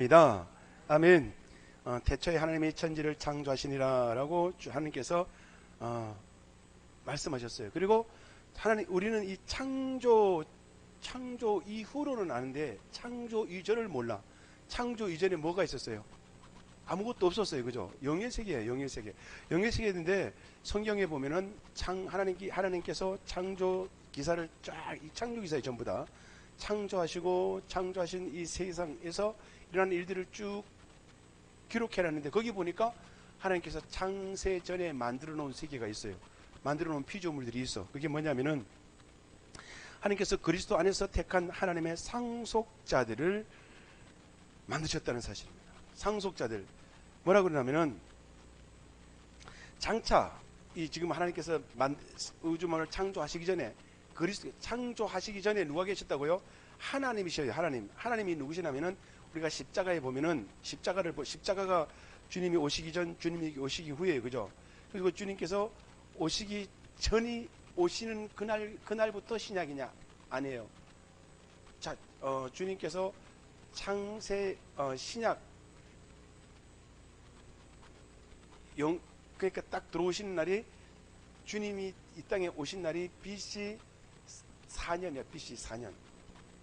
입니다. 아멘. 태초에 하나님이 천지를 창조하시니라 라고 하나님께서 말씀하셨어요. 그리고 우리는 이 창조 이후로는 아는데 창조 이전을 몰라. 창조 이전에 뭐가 있었어요? 아무것도 없었어요. 그죠? 영의 세계예요. 영의 세계. 영의 세계인데 성경에 보면은 하나님께서 창조 기사를 쫙, 이 창조 기사에 전부 다 창조하시고 창조하신 이 세상에서 일어나는 일들을 쭉 기록해놨는데 거기 보니까 하나님께서 창세 전에 만들어 놓은 세계가 있어요. 만들어 놓은 피조물들이 있어. 그게 뭐냐면은 하나님께서 그리스도 안에서 택한 하나님의 상속자들을 만드셨다는 사실입니다. 상속자들. 뭐라 그러냐면은 장차 이 지금 하나님께서 우주만을 창조하시기 전에 그리스도 창조하시기 전에 누가 계셨다고요? 하나님이셔요. 하나님이 누구시냐면은 우리가 십자가에 보면은 십자가가 주님이 오시기 전, 주님이 오시기 후에, 그죠? 그리고 주님께서 오시기 전이 오시는 그날부터 신약이냐? 아니에요. 자, 주님께서 창세 신약 그러니까 딱 들어오시는 날이 주님이 이 땅에 오신 날이 BC 4년이야. BC 4년.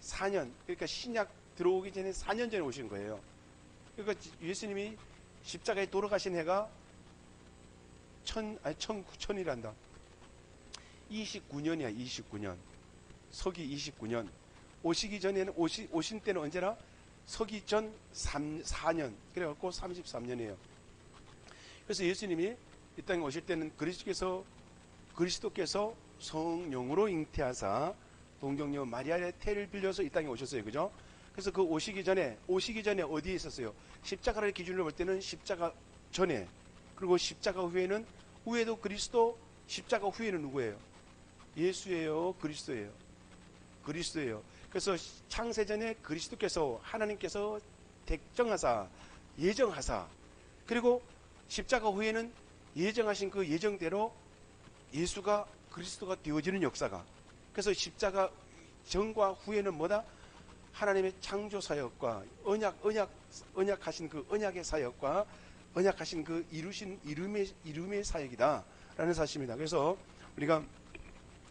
4년. 그러니까 신약 들어오기 전에 4년 전에 오신 거예요. 그러니까 예수님이 십자가에 돌아가신 해가 1900이란다. 29년이야. 29년. 서기 29년. 오시기 전에는 오신 때는 언제나 서기 전 4년. 그래갖고 33년이에요. 그래서 예수님이 이 땅에 오실 때는 그리스도께서 성령으로 잉태하사 동정녀 마리아의 태를 빌려서 이 땅에 오셨어요. 그죠? 그래서 그 오시기 전에 어디에 있었어요? 십자가를 기준으로 볼 때는 십자가 전에, 그리고 십자가 후에도 그리스도, 십자가 후에는 누구예요? 예수예요? 그리스도예요? 그리스도예요. 그래서 창세전에 그리스도께서 하나님께서 택정하사 예정하사, 그리고 십자가 후에는 예정하신 그 예정대로 예수가 그리스도가 되어지는 역사가. 그래서 십자가 전과 후에는 뭐다? 하나님의 창조 사역과 언약하신 그 언약의 사역과 언약하신 그 이루신 이름의 사역이다라는 사실입니다. 그래서 우리가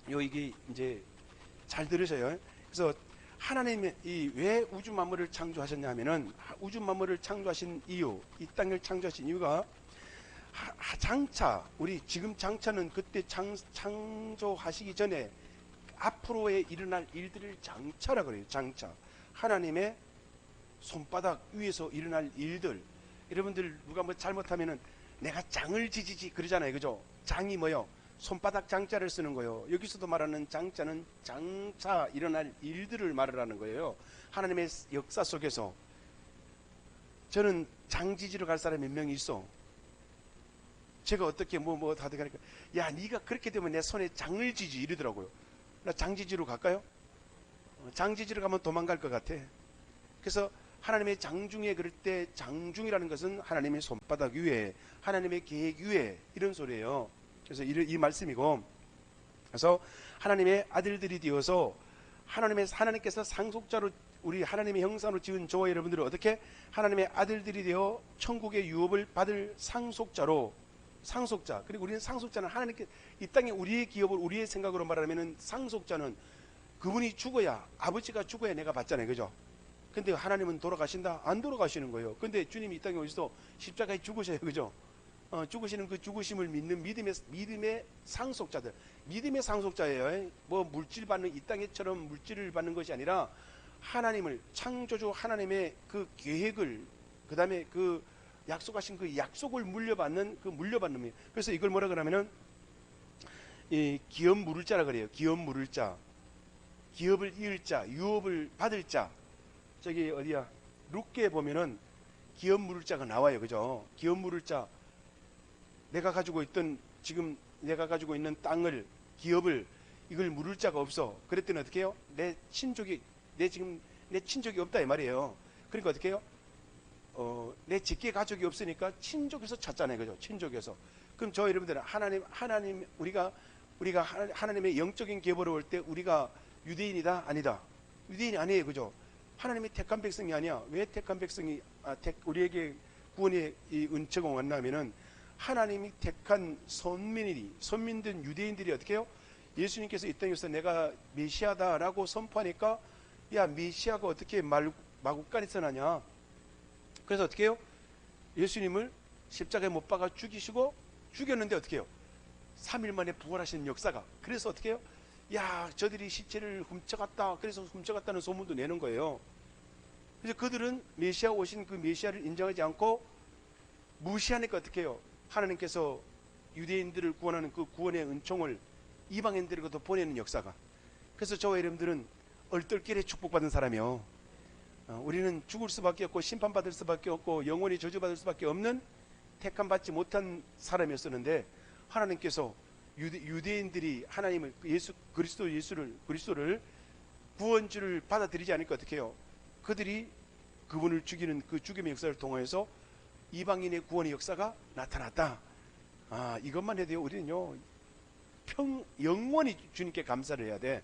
이게 이제 잘 들으셔요. 그래서 하나님이 왜 우주 만물을 창조하셨냐 하면은, 우주 만물을 창조하신 이유, 이 땅을 창조하신 이유가 장차, 우리 지금 장차는 그때 창조하시기 전에 앞으로에 일어날 일들을 장차라 그래요. 장차. 하나님의 손바닥 위에서 일어날 일들. 여러분들 누가 뭐 잘못하면은 내가 장을 지지지 그러잖아요. 그죠? 장이 뭐요? 손바닥 장자를 쓰는 거예요. 여기서도 말하는 장자는 장차 일어날 일들을 말하는 거예요. 하나님의 역사 속에서. 저는 장 지지러 갈 사람이 몇 명이 있어. 제가 어떻게 다들 가니까, 야, 네가 그렇게 되면 내 손에 장을 지지 이러더라고요. 나 장지지로 갈까요? 장지지로 가면 도망갈 것 같아. 그래서 하나님의 장중에 그럴 때, 장중이라는 것은 하나님의 손바닥 위에, 하나님의 계획 위에, 이런 소리예요. 그래서 이 말씀이고, 그래서 하나님의 아들들이 되어서 하나님께서 상속자로, 우리 하나님의 형상으로 지은 저와 여러분들은 어떻게 하나님의 아들들이 되어 천국의 유업을 받을 상속자. 그리고 우리는 상속자는 하나님께, 이 땅에 우리의 기업을 우리의 생각으로 말하면은 상속자는 그분이 죽어야, 아버지가 죽어야 내가 받잖아요. 그죠? 근데 하나님은 돌아가신다? 안 돌아가시는 거예요. 근데 주님이 이 땅에 오셔서 십자가에 죽으셔요. 그죠? 죽으시는 그 죽으심을 믿는 믿음의 상속자들. 믿음의 상속자예요. 뭐 물질 받는, 이 땅에처럼 물질을 받는 것이 아니라 하나님을, 창조주 하나님의 그 계획을, 그 다음에 그 약속하신 그 약속을 물려받는 거예요. 그래서 이걸 뭐라 그러면은 이 기업 물을 자라 그래요. 기업 물을 자, 기업을 이을 자, 유업을 받을 자. 저기 어디야? 룻기에 보면은 기업 물을 자가 나와요. 그죠? 기업 물을 자. 지금 내가 가지고 있는 땅을, 기업을, 이걸 물을 자가 없어. 그랬더니 어떻게 해요? 내 친족이 없다 이 말이에요. 그러니까 어떻게 해요? 내 직계 가족이 없으니까 친족에서 찾잖아요. 그죠? 친족에서. 그럼 저 여러분들은 우리가 하나님의 영적인 계보를 올 때 우리가 유대인이다? 아니다? 유대인이 아니에요. 그죠? 하나님이 택한 백성이 아니야. 왜 택한 백성이 우리에게 구원의 이 은총을 왔냐면은 하나님이 택한 선민된 유대인들이 어떻게 해요? 예수님께서 이 땅에서 내가 메시아다라고 선포하니까 야, 메시아가 어떻게 마구간에서 나냐? 그래서 어떻게 해요? 예수님을 십자가에 못 박아 죽였는데 어떻게 해요? 3일 만에 부활하신 역사가. 그래서 어떻게 해요? 야, 저들이 시체를 훔쳐갔다. 그래서 훔쳐갔다는 소문도 내는 거예요. 그래서 그들은 메시아 오신 그 메시아를 인정하지 않고 무시하니까 어떻게 해요? 하나님께서 유대인들을 구원하는 그 구원의 은총을 이방인들에게도 보내는 역사가. 그래서 저와 여러분들은 얼떨결에 축복받은 사람이요. 우리는 죽을 수밖에 없고 심판받을 수밖에 없고 영원히 저주받을 수밖에 없는 택함받지 못한 사람이었었는데, 하나님께서 유대인들이 하나님을 그리스도를 구원주를 받아들이지 않으니까 어떻게 해요? 그들이 그분을 죽이는 그 죽임의 역사를 통해서 이방인의 구원의 역사가 나타났다. 이것만 해도 우리는요 영원히 주님께 감사를 해야 돼.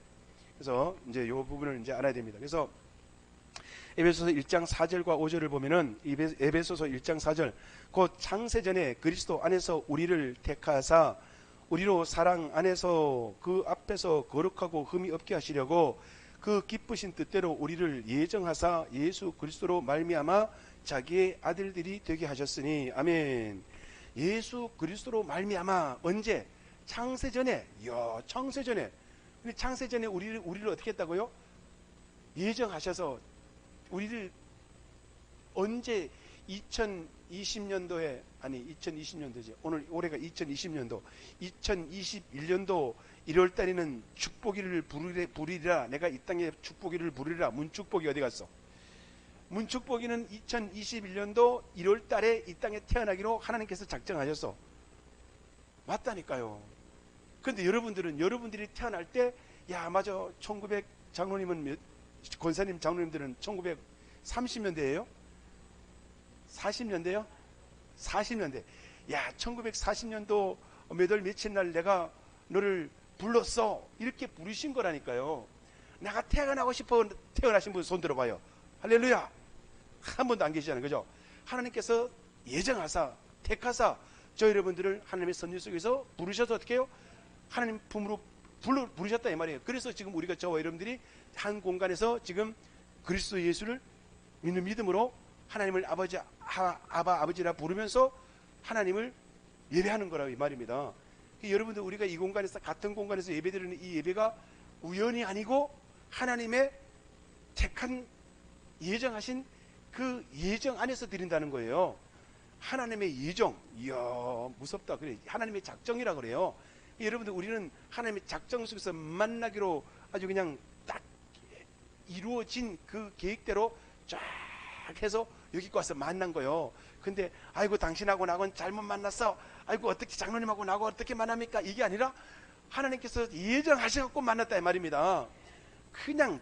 그래서 이제 이 부분을 이제 알아야 됩니다. 그래서 에베소서 1장 4절과 5절을 보면은 에베소서 1장 4절, 곧 창세전에 그리스도 안에서 우리를 택하사 우리로 사랑 안에서 그 앞에서 거룩하고 흠이 없게 하시려고 그 기쁘신 뜻대로 우리를 예정하사 예수 그리스도로 말미암아 자기의 아들들이 되게 하셨으니. 아멘. 예수 그리스도로 말미암아. 언제? 창세전에. 창세전에. 근데 창세전에 우리를 어떻게 했다고요? 예정하셔서 우리를 언제? 2020년도에, 아니 2020년도지. 올해가 2020년도. 2021년도 1월달에는 축복일을 부리라. 내가 이 땅에 축복일을 부리라. 문축복이 어디 갔어? 문축복이는 2021년도 1월달에 이 땅에 태어나기로 하나님께서 작정하셨어. 맞다니까요. 그런데 여러분들이 태어날 때, 야 맞아, 1900 장로님은 권사님 장로님들은 1930년대예요? 40년대요? 40년대. 야, 1940년도 몇 월 며칠 날 내가 너를 불렀어. 이렇게 부르신 거라니까요. 내가 태어나고 싶어 태어나신 분 손 들어봐요. 할렐루야. 한 번도 안 계시잖아요. 그죠? 하나님께서 예정하사 택하사 저 여러분들을 하나님의 섭리 속에서 부르셔서 어떻게 해요? 하나님 품으로 부르셨다 이 말이에요. 그래서 지금 우리가 저와 여러분들이 한 공간에서 지금 그리스도 예수를 믿는 믿음으로 하나님을 아버지라 부르면서 하나님을 예배하는 거라고 이 말입니다. 여러분들, 우리가 이 공간에서 같은 공간에서 예배드리는 이 예배가 우연이 아니고 하나님의 택한 예정하신 그 예정 안에서 드린다는 거예요. 하나님의 예정. 이야, 무섭다. 그래. 하나님의 작정이라 그래요. 여러분들, 우리는 하나님의 작정 속에서 만나기로 아주 그냥 딱 이루어진 그 계획대로 쫙 해서 여기까지 와서 만난 거예요. 근데 아이고 당신하고 나하고는 잘못 만났어. 아이고 어떻게 장로님하고 나하고 어떻게 만납니까? 이게 아니라 하나님께서 예정하셔갖고 만났다 이 말입니다. 그냥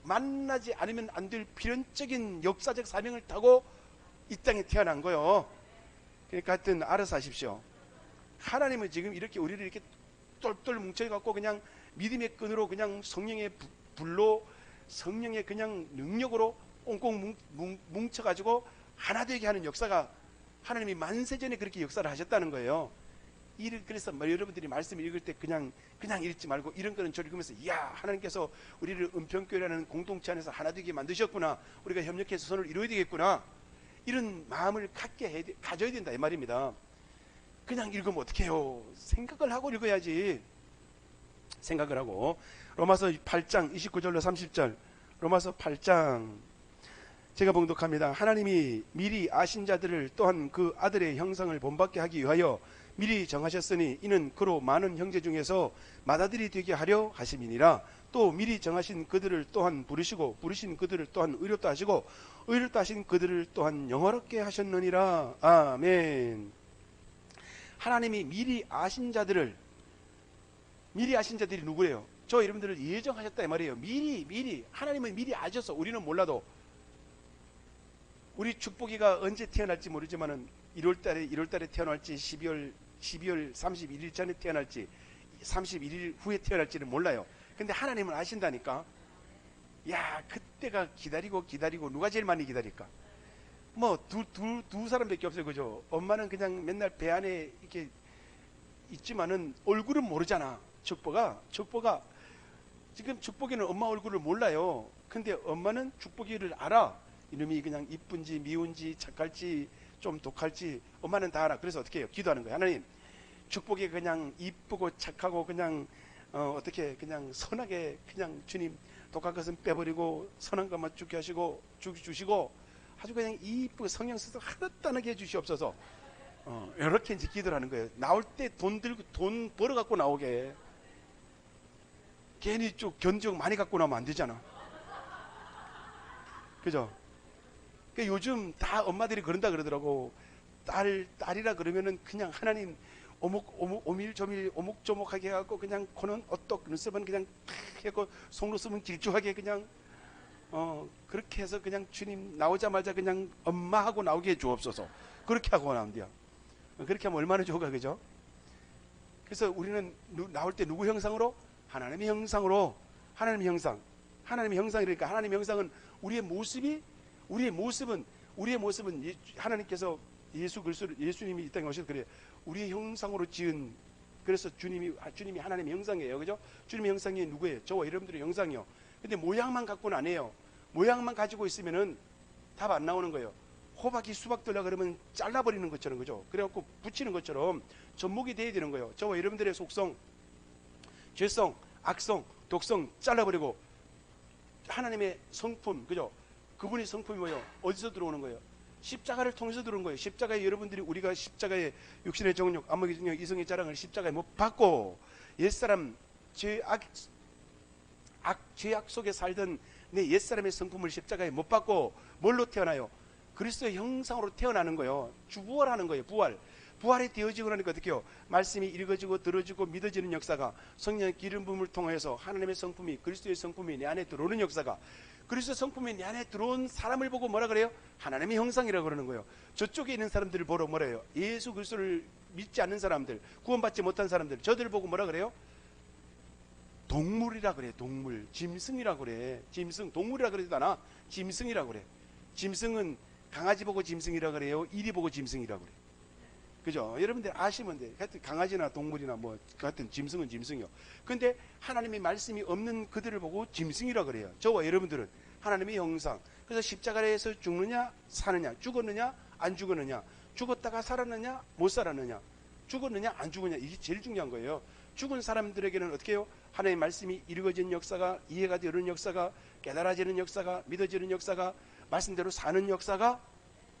만나지 않으면 안 될 필연적인 역사적 사명을 타고 이 땅에 태어난 거예요. 그러니까 하여튼 알아서 하십시오. 하나님은 지금 이렇게 우리를 이렇게 똘똘 뭉쳐갖고 그냥 믿음의 끈으로 그냥 성령의 불로 성령의 그냥 능력으로 꽁꽁 뭉쳐가지고 하나 되게 하는 역사가 하나님이 만세전에 그렇게 역사를 하셨다는 거예요. 그래서 여러분들이 말씀을 읽을 때 그냥 읽지 말고 이런 거는 저를 읽으면서, 이야, 하나님께서 우리를 은평교회라는 공동체 안에서 하나 되게 만드셨구나, 우리가 협력해서 선을 이루어야 되겠구나, 이런 마음을 가져야 된다 이 말입니다. 그냥 읽으면 어떡해요? 생각을 하고 읽어야지. 생각을 하고. 로마서 8장 29절로 30절. 로마서 8장 제가 봉독합니다. 하나님이 미리 아신 자들을 또한 그 아들의 형상을 본받게 하기 위하여 미리 정하셨으니 이는 그로 많은 형제 중에서 맏아들이 되게 하려 하심이니라. 또 미리 정하신 그들을 또한 부르시고 부르신 그들을 또한 의롭다 하시고 의롭다 하신 그들을 또한 영화롭게 하셨느니라. 아멘. 하나님이 미리 아신 자들이 누구예요? 저 여러분들을 예정하셨다 이 말이에요. 미리 하나님은 미리 아셔서, 우리는 몰라도 우리 축복이가 언제 태어날지 모르지만은 1월달에 태어날지 12월 31일 전에 태어날지 31일 후에 태어날지는 몰라요. 근데 하나님은 아신다니까. 야, 때가 기다리고 누가 제일 많이 기다릴까? 뭐 두 사람밖에 없어요. 그죠? 엄마는 그냥 맨날 배 안에 이렇게 있지만은 얼굴은 모르잖아. 축복아 지금 축복이는 엄마 얼굴을 몰라요. 근데 엄마는 축복이를 알아. 이놈이 그냥 이쁜지 미운지 착할지 좀 독할지 엄마는 다 알아. 그래서 어떻게 해요? 기도하는 거예요. 하나님, 축복이 그냥 이쁘고 착하고 그냥 어떻게 그냥 선하게 그냥 주님 독한 것은 빼버리고 선한 것만 주게 하시고 주시고 아주 그냥 이쁘게 성령 써서 하나도 안 하게 해주시옵소서. 이렇게 이제 기도를 하는 거예요. 나올 때 돈 벌어 갖고 나오게. 괜히 좀 견적 많이 갖고 나오면 안 되잖아. 그죠? 그러니까 요즘 다 엄마들이 그런다 그러더라고. 딸이라 그러면은 그냥 하나님 오밀조밀 오목조목하게 해갖고 그냥 코는 어떡 눈썹은 그냥 탁 해고 속눈썹은 길쭉하게 그냥 그렇게 해서 그냥 주님 나오자마자 그냥 엄마하고 나오게 해 주옵소서. 그렇게 하고 나온대요. 그렇게 하면 얼마나 좋을까, 그죠? 그래서 우리는 나올 때 누구 형상으로? 하나님의 형상으로. 하나님의 형상이니까 하나님의 형상은 우리의 모습은 하나님께서 예수님이 이 땅에 오셔서 그래요. 우리의 형상으로 지은, 그래서 주님이 하나님의 형상이에요. 그죠? 주님의 형상이 누구예요? 저와 여러분들의 형상이요. 근데 모양만 갖고는 안 해요. 모양만 가지고 있으면은 답 안 나오는 거예요. 호박이 수박 들라 그러면 잘라버리는 것처럼, 그죠? 그래갖고 붙이는 것처럼 접목이 돼야 되는 거예요. 저와 여러분들의 속성, 죄성, 악성, 독성 잘라버리고 하나님의 성품, 그죠? 그분의 성품이 뭐예요? 어디서 들어오는 거예요? 십자가를 통해서 들어온 거예요. 십자가에 여러분들이 우리가 십자가에 육신의 정욕, 안목의 정욕, 이성의 자랑을 십자가에 못 받고 옛사람 죄악 속에 살던 내 옛사람의 성품을 십자가에 못 받고 뭘로 태어나요? 그리스도의 형상으로 태어나는 거예요. 주부활하는 거예요. 부활이 되어지고 나니까 어떻게 해요? 말씀이 읽어지고 들어지고 믿어지는 역사가, 성령의 기름 부음을 통해서 하나님의 성품이, 그리스도의 성품이 내 안에 들어오는 역사가, 그리스도의 성품이 내 안에 들어온 사람을 보고 뭐라 그래요? 하나님의 형상이라고 그러는 거예요. 저쪽에 있는 사람들을 보러 뭐라 해요? 예수 그리스도를 믿지 않는 사람들, 구원받지 못한 사람들, 저들을 보고 뭐라 그래요? 동물이라 그래. 동물, 짐승이라 그래. 짐승, 동물이라 그러지도 않아. 짐승이라 그래. 짐승은 강아지 보고 짐승이라 그래요? 이리 보고 짐승이라 그래. 그죠? 여러분들 아시면 돼. 하여튼 강아지나 동물이나 뭐 같은 짐승은 짐승이요. 근데 하나님의 말씀이 없는 그들을 보고 짐승이라 그래요. 저와 여러분들은 하나님의 형상. 그래서 십자가에서 죽느냐 사느냐, 죽었느냐 안 죽었느냐, 죽었다가 살았느냐 못 살았느냐, 죽었느냐 안 죽었느냐, 이게 제일 중요한 거예요. 죽은 사람들에게는 어떻게 해요? 하나님의 말씀이 이루어진 역사가, 이해가 되는 역사가, 깨달아지는 역사가, 믿어지는 역사가, 말씀대로 사는 역사가,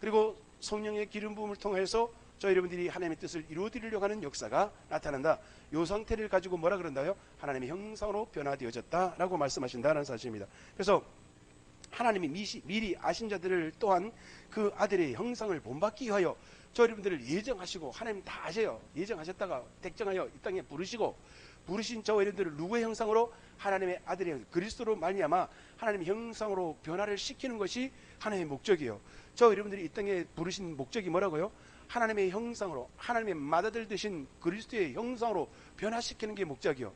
그리고 성령의 기름 부음을 통해서 저 여러분들이 하나님의 뜻을 이루어드리려고 하는 역사가 나타난다. 이 상태를 가지고 뭐라 그런다요? 하나님의 형상으로 변화되어졌다라고 말씀하신다는 사실입니다. 그래서 하나님이 미리 아신 자들을 또한 그 아들의 형상을 본받기 위하여 저 여러분들을 예정하시고, 하나님 다 아셔요. 예정하셨다가 택정하여 이 땅에 부르신 저 여러분들을 누구의 형상으로? 하나님의 아들의 그리스도로 말미암아 하나님의 형상으로 변화를 시키는 것이 하나님의 목적이에요. 저 여러분들이 이 땅에 부르신 목적이 뭐라고요? 하나님의 형상으로, 하나님의 맏아들 되신 그리스도의 형상으로 변화시키는 게 목적이요.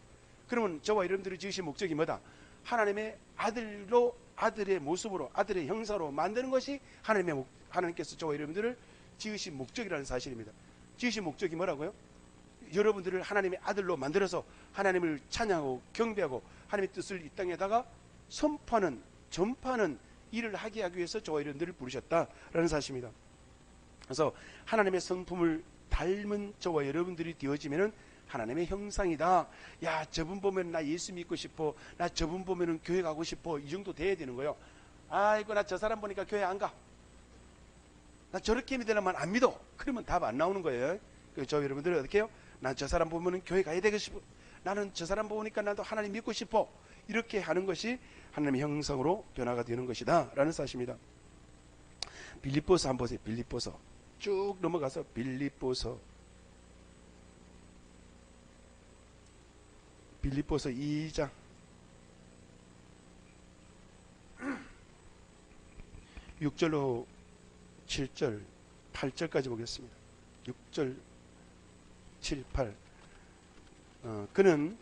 그러면 저와 여러분들이 지으신 목적이 뭐다? 하나님의 아들로, 아들의 모습으로, 아들의 형상으로 만드는 것이 하나님께서 저와 여러분들을 지으신 목적이라는 사실입니다. 지으신 목적이 뭐라고요? 여러분들을 하나님의 아들로 만들어서 하나님을 찬양하고 경배하고 하나님의 뜻을 이 땅에다가 선포하는, 전파하는 일을 하게 하기 위해서 저와 여러분들을 부르셨다라는 사실입니다. 그래서 하나님의 성품을 닮은 저와 여러분들이 되어지면은 하나님의 형상이다. 야, 저분 보면 나 예수 믿고 싶어. 나 저분 보면은 교회 가고 싶어. 이 정도 돼야 되는 거예요. 아이고, 나 저 사람 보니까 교회 안 가. 나 저렇게 믿으려면 안 믿어. 그러면 답 안 나오는 거예요. 저 여러분들은 어떻게 해요? 난 저 사람 보면은 교회 가야 되고 싶어. 나는 저 사람 보니까 나도 하나님 믿고 싶어. 이렇게 하는 것이 하나님의 형상으로 변화가 되는 것이다 라는 사실입니다. 빌립보서 한번 보세요. 빌립보서 쭉 넘어가서 빌립보서 2장 6절로 7절 8절까지 보겠습니다. 6절 7, 8 그는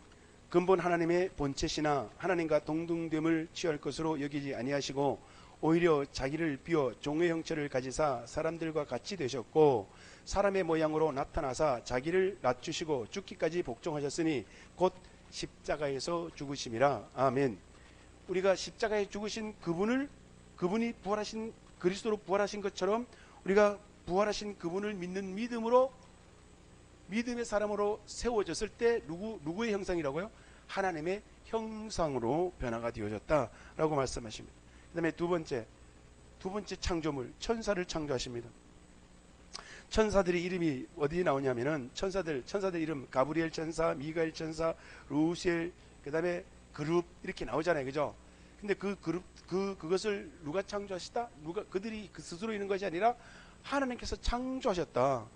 근본 하나님의 본체시나 하나님과 동등됨을 취할 것으로 여기지 아니하시고 오히려 자기를 비워 종의 형체를 가지사 사람들과 같이 되셨고 사람의 모양으로 나타나사 자기를 낮추시고 죽기까지 복종하셨으니 곧 십자가에서 죽으심이라. 아멘. 우리가 십자가에 죽으신 그분이 부활하신 그리스도로 부활하신 것처럼 우리가 부활하신 그분을 믿는 믿음으로 믿음의 사람으로 세워졌을 때 누구의 형상이라고요? 하나님의 형상으로 변화가 되어졌다라고 말씀하십니다. 그 다음에 두 번째 창조물 천사를 창조하십니다. 천사들의 이름이 어디에 나오냐면은 천사들 이름 가브리엘 천사, 미가엘 천사, 루시엘, 그 다음에 그룹 이렇게 나오잖아요, 그죠? 근데 그 그룹 그것을 누가 창조하시다? 그들이 그 스스로 있는 것이 아니라 하나님께서 창조하셨다.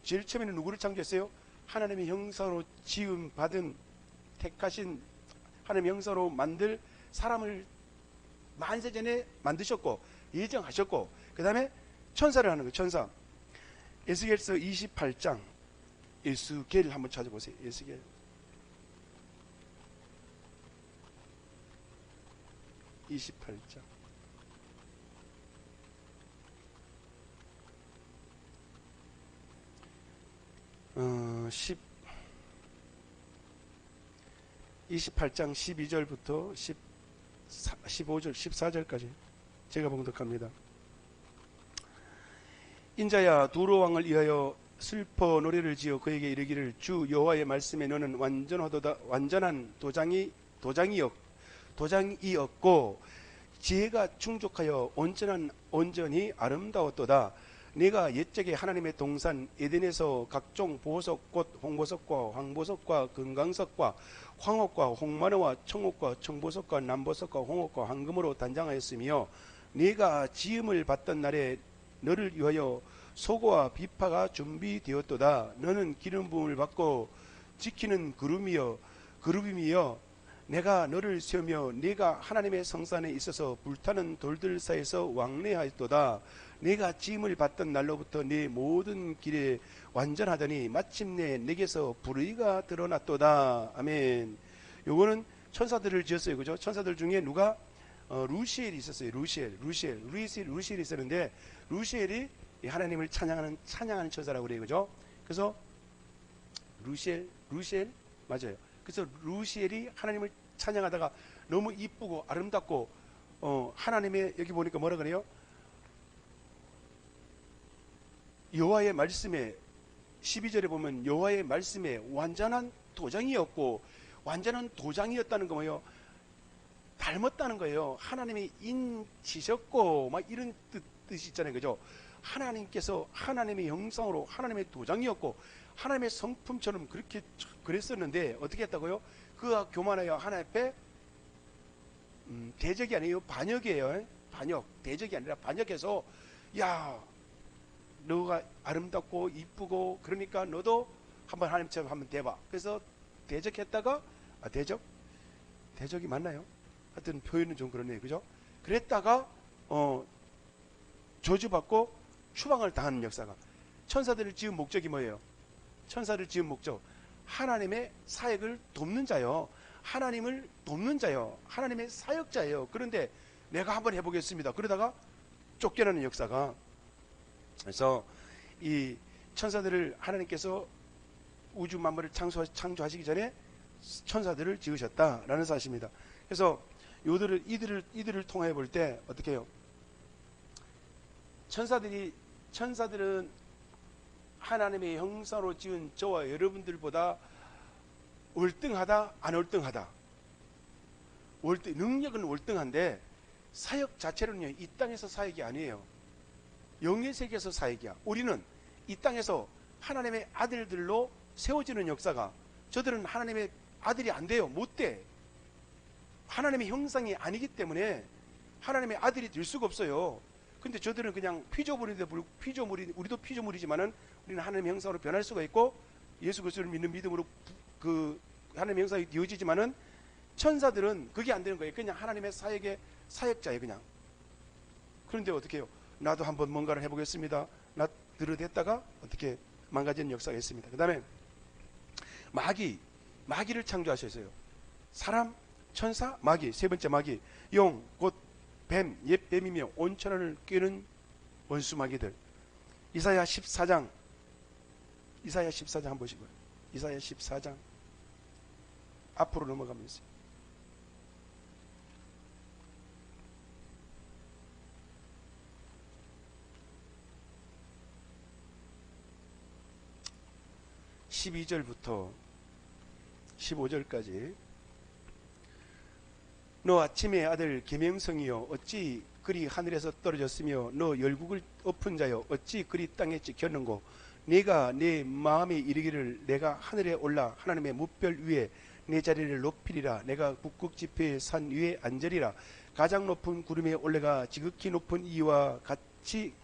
제일 처음에는 누구를 창조했어요? 하나님의 형상으로 지음 받은 택하신 하나님의 형상으로 만들 사람을 만세전에 만드셨고 예정하셨고 그 다음에 천사를 하는 거예요. 천사. 에스겔서 28장 에스겔 한번 찾아보세요. 에스겔 28장 28장 12절부터 15절 14절까지 제가 봉독합니다. 인자야 도로 왕을 위하여 슬퍼 노래를 지어 그에게 이르기를 주 여호와의 말씀에 너는 완전한 도장이었고 지혜가 충족하여 온전히 아름다웠도다. 네가 옛적에 하나님의 동산 에덴에서 각종 보석꽃 홍보석과 황보석과 금강석과 황옥과 홍마르와 청옥과 청보석과 남보석과 홍옥과 황금으로 단장하였으며 네가 지음을 받던 날에 너를 위하여 소고와 비파가 준비되었도다. 너는 기름 부음을 받고 지키는 그룹이며 내가 너를 세우며 네가 하나님의 성산에 있어서 불타는 돌들 사이에서 왕래하였도다. 네가 지음을 받던 날로부터 네 모든 길에 완전하더니 마침내 내게서 불의가 드러났도다. 아멘. 요거는 천사들을 지었어요, 그죠? 천사들 중에 누가 루시엘이 있었어요. 루시엘이 있었는데 루시엘이 하나님을 찬양하는 천사라고 그래요, 그죠? 그래서 루시엘 맞아요. 그래서 루시엘이 하나님을 찬양하다가 너무 이쁘고 아름답고 하나님의 여기 보니까 뭐라 그래요? 여호와의 말씀에 12절에 보면 여호와의 말씀에 완전한 도장이었고 완전한 도장이었다는 거 뭐예요? 닮았다는 거예요. 하나님이 인치셨고 막 이런 뜻이 있잖아요, 그죠? 하나님께서 하나님의 형상으로 하나님의 도장이었고 하나님의 성품처럼 그렇게 그랬었는데 어떻게 했다고요? 그가 교만하여 하나님 앞에 대적이 아니에요, 반역이에요. 대적이 아니라 반역해서 야 너가 아름답고 이쁘고 그러니까 너도 한번 하나님처럼 한번 돼봐. 그래서 대적했다가 대적이 맞나요? 하여튼 표현은 좀 그러네요, 그죠? 그랬다가 저주받고 추방을 당하는 역사가. 천사들을 지은 목적이 뭐예요? 천사를 지은 목적 하나님의 사역을 돕는 자요, 하나님을 돕는 자요, 하나님의 사역자예요. 그런데 내가 한번 해보겠습니다. 그러다가 쫓겨나는 역사가. 그래서 이 천사들을 하나님께서 우주 만물을 창조하시기 전에 천사들을 지으셨다라는 사실입니다. 그래서 이들을 통해 볼 때 어떻게 해요? 천사들은 하나님의 형상으로 지은 저와 여러분들보다 월등하다, 안 월등하다? 능력은 월등한데 사역 자체로는요, 이 땅에서 사역이 아니에요. 영의 세계에서 사역이야. 우리는 이 땅에서 하나님의 아들들로 세워지는 역사가, 저들은 하나님의 아들이 안 돼요. 못 돼. 하나님의 형상이 아니기 때문에 하나님의 아들이 될 수가 없어요. 근데 저들은 그냥 우리도 피조물이지만은 우리는 하나님의 형상으로 변할 수가 있고 예수 그리스도를 믿는 믿음으로 그 하나님의 형상이 되어지지만은 천사들은 그게 안 되는 거예요. 그냥 하나님의 사역자예요, 그냥. 그런데 어떻게 해요? 나도 한번 뭔가를 해보겠습니다. 나 들어댔다가 어떻게 망가지는 역사가 있습니다. 그 다음에 마귀를 창조하셨어요. 사람, 천사, 마귀. 세 번째 마귀, 용, 곧 뱀, 옛 뱀이며 온천을 꿰는 원수 마귀들. 이사야 14장 한번 보시고요. 이사야 14장 앞으로 넘어가면서 (12절부터) 15절까지. 너 아침의 아들 계명성이여 어찌 그리 하늘에서 떨어졌으며 너 열국을 엎은 자여 어찌 그리 땅에 찍혔는고. 네가 내 마음에 이르기를 내가 하늘에 올라 하나님의 무별 위에 내 자리를 높이리라. 내가 북극 지폐의 산 위에 앉으리라. 가장 높은 구름에 올라가 지극히 높은 이와 같이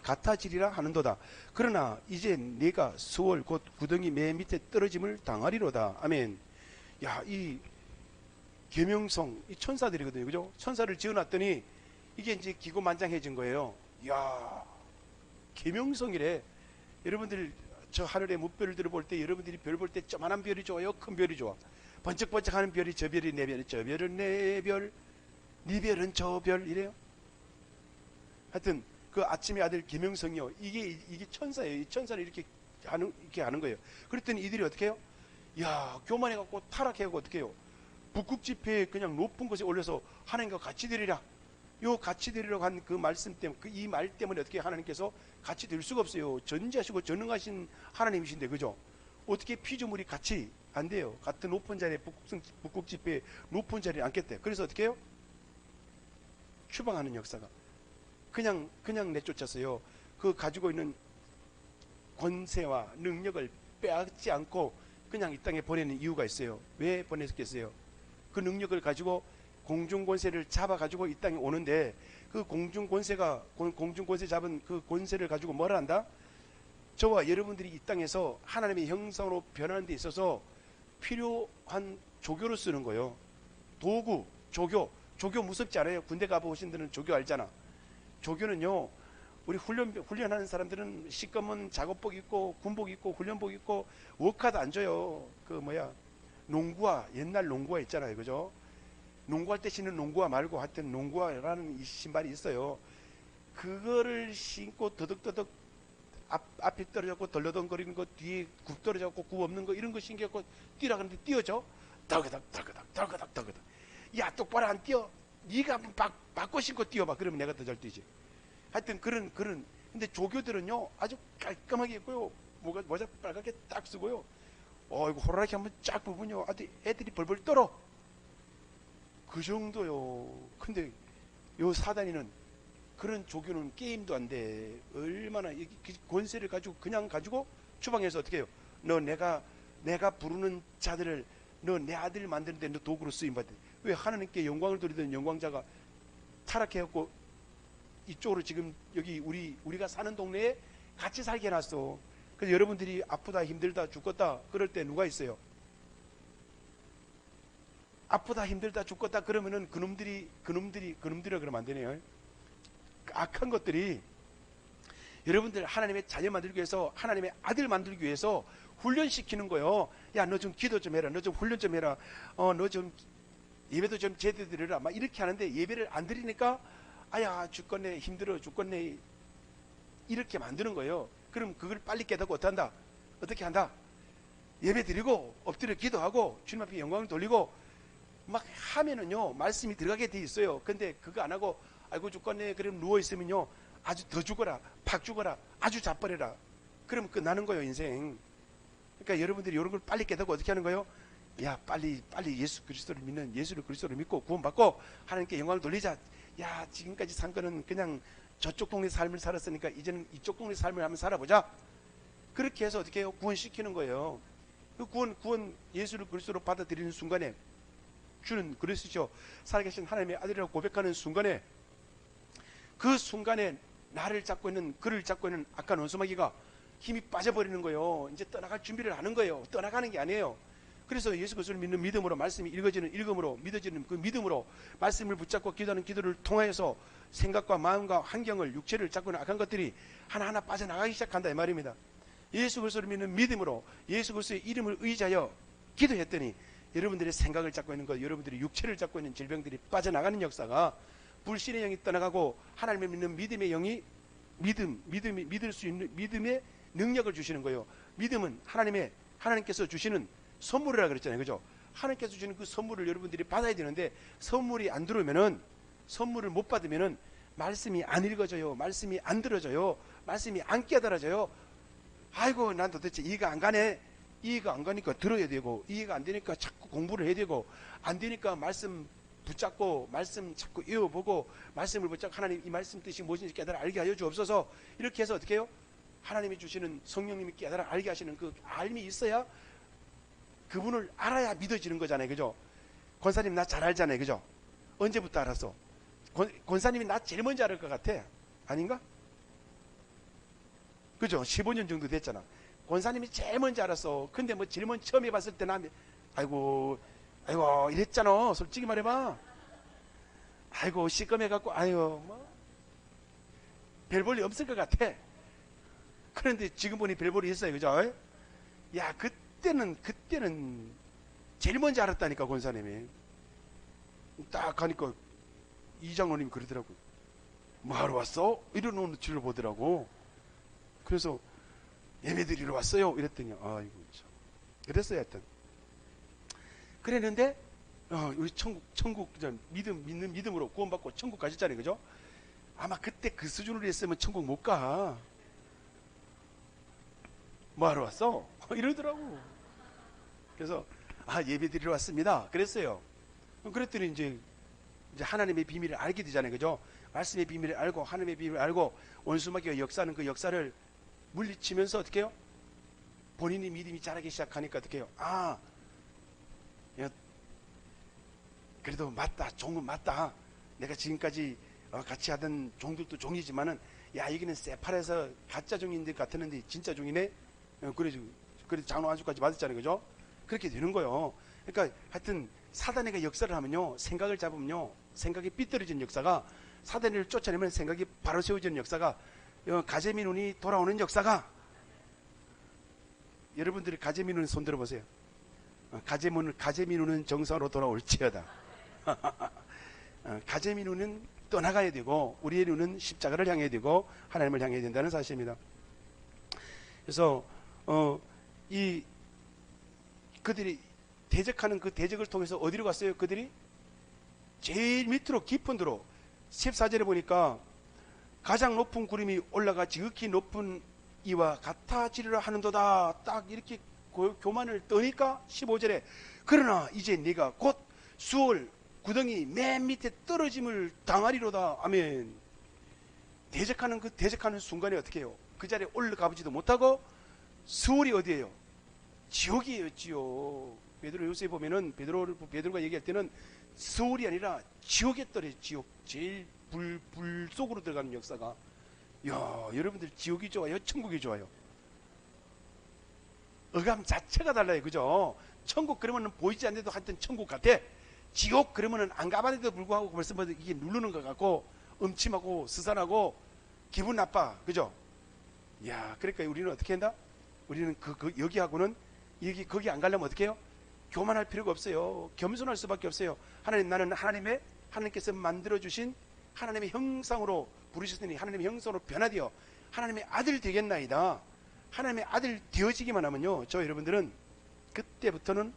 같아지리라 하는도다. 그러나 이제 네가 수월 곧 구덩이 맨 밑에 떨어짐을 당하리로다. 아멘. 야, 이 계명성, 이 천사들이거든요. 그죠? 천사를 지어놨더니 이게 이제 기고만장해진 거예요. 야, 계명성이래. 여러분들 저 하늘의 무별들을 볼 때 여러분들이 별 볼 때 조만한 별이 좋아요? 큰 별이 좋아? 번쩍번쩍하는 별이 저 별이 내 별, 저 별은 내 별, 네 별은 저 별 이래요. 하여튼 그 아침의 아들 계명성이요. 이게 천사예요. 이 천사를 이렇게 하는 거예요. 그랬더니 이들이 어떻게 해요? 야, 교만해갖고 타락해갖고 어떻게 해요? 북극 지폐에 그냥 높은 곳에 올려서 하나님과 같이 되리라. 요 같이 되리라고 한 그 말씀 때문에, 이 말 때문에 어떻게 하나님께서 같이 될 수가 없어요. 전지하시고 전능하신 하나님이신데, 그죠? 어떻게 피조물이 같이 안 돼요. 같은 높은 자리에 북극 지폐에 높은 자리에 앉겠대. 그래서 어떻게 해요? 추방하는 역사가 그냥 내쫓았어요. 그 가지고 있는 권세와 능력을 빼앗지 않고 그냥 이 땅에 보내는 이유가 있어요. 왜 보냈겠어요? 그 능력을 가지고 공중권세를 잡아가지고 이 땅에 오는데, 그 공중권세 잡은 그 권세를 가지고 뭘 한다? 저와 여러분들이 이 땅에서 하나님의 형상으로 변하는 데 있어서 필요한 조교를 쓰는 거예요. 도구, 조교 무섭지 않아요? 군대 가보신 분들은 조교 알잖아. 조교는요, 우리 훈련하는 사람들은 시꺼먼 작업복 입고 군복 입고 훈련복 입고 워카드 안 줘요. 농구화, 옛날 농구화 있잖아요. 그죠? 농구할 때 신는 농구화 말고 하여튼 농구화라는 이 신발이 있어요. 그거를 신고 더덕더덕 앞이 떨어졌고 덜러덩거리는 거, 뒤에 굽 떨어졌고 굽 없는 거, 이런 거 신겨갖고 뛰라 그러는데 뛰어져? 덜그덕 야, 똑바로 안 뛰어? 네가 한번 바꿔 신고 뛰어봐. 그러면 내가 더 잘 뛰지. 하여튼 그런 근데 조교들은요 아주 깔끔하게 입고요, 모자 빨갛게 딱 쓰고요, 이거 호라라기 한번 쫙 부분요 아주 애들이 벌벌 떨어. 그 정도요. 근데 요 사단이는 그런 조교는 게임도 안 돼. 얼마나 권세를 가지고 그냥 가지고 추방해서 어떻게 해요? 너 내가 부르는 자들을 너 내 아들 만드는데 너 도구로 쓰임받대. 왜? 하나님께 영광을 돌리던 영광자가 타락해갖고 이쪽으로 지금 여기 우리가 사는 동네에 같이 살게 해놨어. 그래서 여러분들이 아프다 힘들다 죽겠다 그럴 때 누가 있어요? 아프다 힘들다 죽겠다 그러면은 그놈들이라 그러면 안 되네요. 악한 것들이 여러분들 하나님의 자녀 만들기 위해서, 하나님의 아들 만들기 위해서 훈련시키는 거예요. 야, 너 좀 기도 좀 해라. 너 좀 훈련 좀 해라. 너 좀 예배도 좀 제대로 드려라. 막 이렇게 하는데 예배를 안 드리니까 아야 죽겠네, 힘들어 죽겠네, 이렇게 만드는 거예요. 그럼 그걸 빨리 깨닫고 어떻게 한다? 예배 드리고 엎드려 기도하고 주님 앞에 영광을 돌리고 막 하면은요 말씀이 들어가게 돼 있어요. 근데 그거 안 하고 아이고 죽겠네 그럼 누워있으면요 아주 더 죽어라, 팍 죽어라, 아주 자빠려라. 그러면 끝나는 거예요, 인생. 그러니까 여러분들이 이런 걸 빨리 깨닫고 어떻게 하는 거예요? 야, 빨리 예수 그리스도를 믿는, 예수를 그리스도를 믿고 구원받고 하나님께 영광을 돌리자. 야, 지금까지 산 거는 그냥 저쪽 동네 삶을 살았으니까 이제는 이쪽 동네 삶을 한번 살아보자. 그렇게 해서 어떻게 해요? 구원시키는 거예요. 그 구원 예수를 그리스도로 받아들이는 순간에 주는 그리스도죠, 살아계신 하나님의 아들이라고 고백하는 순간에, 그 순간에 나를 잡고 있는, 그를 잡고 있는 악한 원수마귀가 힘이 빠져버리는 거예요. 이제 떠나갈 준비를 하는 거예요. 떠나가는 게 아니에요. 그래서 예수 그리스도를 믿는 믿음으로, 말씀이 읽어지는 읽음으로, 믿어지는 그 믿음으로 말씀을 붙잡고 기도하는 기도를 통하여서 생각과 마음과 환경을, 육체를 잡고 있는 악한 것들이 하나하나 빠져나가기 시작한다 이 말입니다. 예수 그리스도를 믿는 믿음으로 예수 그리스도의 이름을 의지하여 기도했더니 여러분들의 생각을 잡고 있는 것, 여러분들의 육체를 잡고 있는 질병들이 빠져나가는 역사가, 불신의 영이 떠나가고 하나님을 믿는 믿음의 영이 믿음이 믿을 수 있는 믿음의 능력을 주시는 거예요. 믿음은 하나님께서 주시는 선물이라 그랬잖아요. 그죠? 하나님께서 주시는 그 선물을 여러분들이 받아야 되는데, 선물이 안 들어오면은, 선물을 못 받으면은 말씀이 안 읽어져요. 말씀이 안 들어져요. 말씀이 안 깨달아져요. 아이고, 난 도대체 이해가 안 가네. 이해가 안 가니까 들어야 되고, 이해가 안 되니까 자꾸 공부를 해야 되고, 안 되니까 말씀 붙잡고, 말씀 자꾸 이어보고, 말씀을 붙잡고, 하나님 이 말씀 뜻이 무엇인지 깨달아 알게 하여 주옵소서. 이렇게 해서 어떻게 해요? 하나님이 주시는, 성령님이 깨달아 알게 하시는 그 알미 있어야, 그분을 알아야 믿어지는 거잖아요. 그죠? 권사님 나 잘 알잖아요. 그죠? 언제부터 알았어? 권사님이 나 제일 먼저 알을 것 같아. 아닌가? 그죠? 15년 정도 됐잖아. 권사님이 제일 먼저 알았어. 근데 뭐 제일 먼저 처음 해봤을 때 나 아이고 이랬잖아. 솔직히 말해봐. 아이고 시꺼매갖고 아유 뭐 별 볼일 없을 것 같아. 그런데 지금 보니 별 볼이 있어요. 그죠? 야 그때는 제일 먼저 알았다니까. 권사님이 딱 가니까 이장로님이 그러더라고요. 뭐하러 왔어? 이러는 눈치를 보더라고. 그래서 예배드리러 왔어요. 이랬더니 아이고 참. 그랬어요. 하여튼 그랬는데 우리 천국 믿는 믿음으로 구원받고 천국 가셨잖아요. 그죠? 아마 그때 그 수준으로 했으면 천국 못 가. 뭐하러 왔어? 이러더라고. 그래서 예배드리러 왔습니다. 그랬어요. 그랬더니 이제 하나님의 비밀을 알게 되잖아요. 그죠? 말씀의 비밀을 알고 하나님의 비밀을 알고 원수마귀가 역사하는 그 역사를 물리치면서 어떻게 해요? 본인이 믿음이 자라기 시작하니까 어떻게 해요? 그래도 맞다. 종은 맞다. 내가 지금까지 같이 하던 종들도 종이지만은 여기는 세팔에서 가짜 종인 데 같았는데 진짜 종이네. 그래도 장로 안수까지 받았잖아요. 그죠? 그렇게 되는 거예요. 그러니까 하여튼 사단이가 역사를 하면요, 생각을 잡으면요, 생각이 삐뚤어지는 역사가, 사단을 쫓아내면 생각이 바로 세워지는 역사가, 가재미눈이 돌아오는 역사가, 여러분들이 가재미눈 손 들어보세요. 가재미눈은 정상으로 돌아올지어다. 가재미눈은 떠나가야 되고 우리의 눈은 십자가를 향해야 되고 하나님을 향해야 된다는 사실입니다. 그래서 그들이 대적하는 그 대적을 통해서 어디로 갔어요? 그들이 제일 밑으로 깊은 데로 14절에 보니까 가장 높은 구름이 올라가 지극히 높은 이와 같아지리라 하는도다. 딱 이렇게 교만을 떠니까 15절에 그러나 이제 네가 곧 수월 구덩이 맨 밑에 떨어짐을 당하리로다. 아멘. 대적하는 순간에 어떻게 해요? 그 자리에 올라가 보지도 못하고 수월이 어디예요? 지옥이에요. 베드로 요새 보면은 베드로가 얘기할 때는 수월이 아니라 지옥에 떨어져. 지옥 제일 불 속으로 들어가는 역사가. 여러분들 지옥이 좋아요? 천국이 좋아요? 어감 자체가 달라요. 그죠? 천국 그러면은 보이지 않는데도 하여튼 천국 같아. 지옥 그러면은 안 가봤는데도 불구하고 벌써 뭐 이게 누르는 것 같고 음침하고 스산하고 기분 나빠. 그죠? 그러니까 우리는 어떻게 한다? 우리는 여기하고는 거기 안 가려면 어떻게 해요? 교만할 필요가 없어요. 겸손할 수밖에 없어요. 나는 하나님께서 만들어주신 하나님의 형상으로 부르셨으니 하나님의 형상으로 변화되어 하나님의 아들 되겠나이다. 하나님의 아들 되어지기만 하면요, 저 여러분들은 그때부터는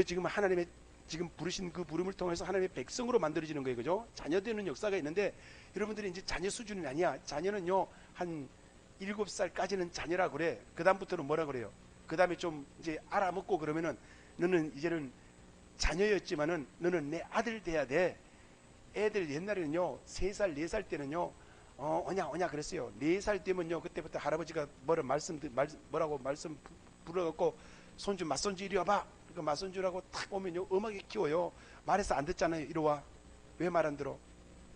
지금 하나님의 지금 부르신 그 부름을 통해서 하나님의 백성으로 만들어지는 거예요. 그죠? 자녀 되는 역사가 있는데 여러분들이 이제 자녀 수준은 아니야. 자녀는요 한 7살까지는 자녀라 그래. 그 다음부터는 뭐라 그래요? 그 다음에 좀 이제 알아먹고 그러면은 너는 이제는 자녀였지만은 너는 내 아들 돼야 돼. 애들 옛날에는요 3살 4살 때는요 오냐 그랬어요. 4살 되면요 그때부터 할아버지가 뭐라고 말씀 불러갖고 손주 맞손주 이리 와봐. 그 맞손주라고 탁 오면요 음악에 키워요. 말해서 안 듣잖아요. 이리 와. 왜 말 안 들어?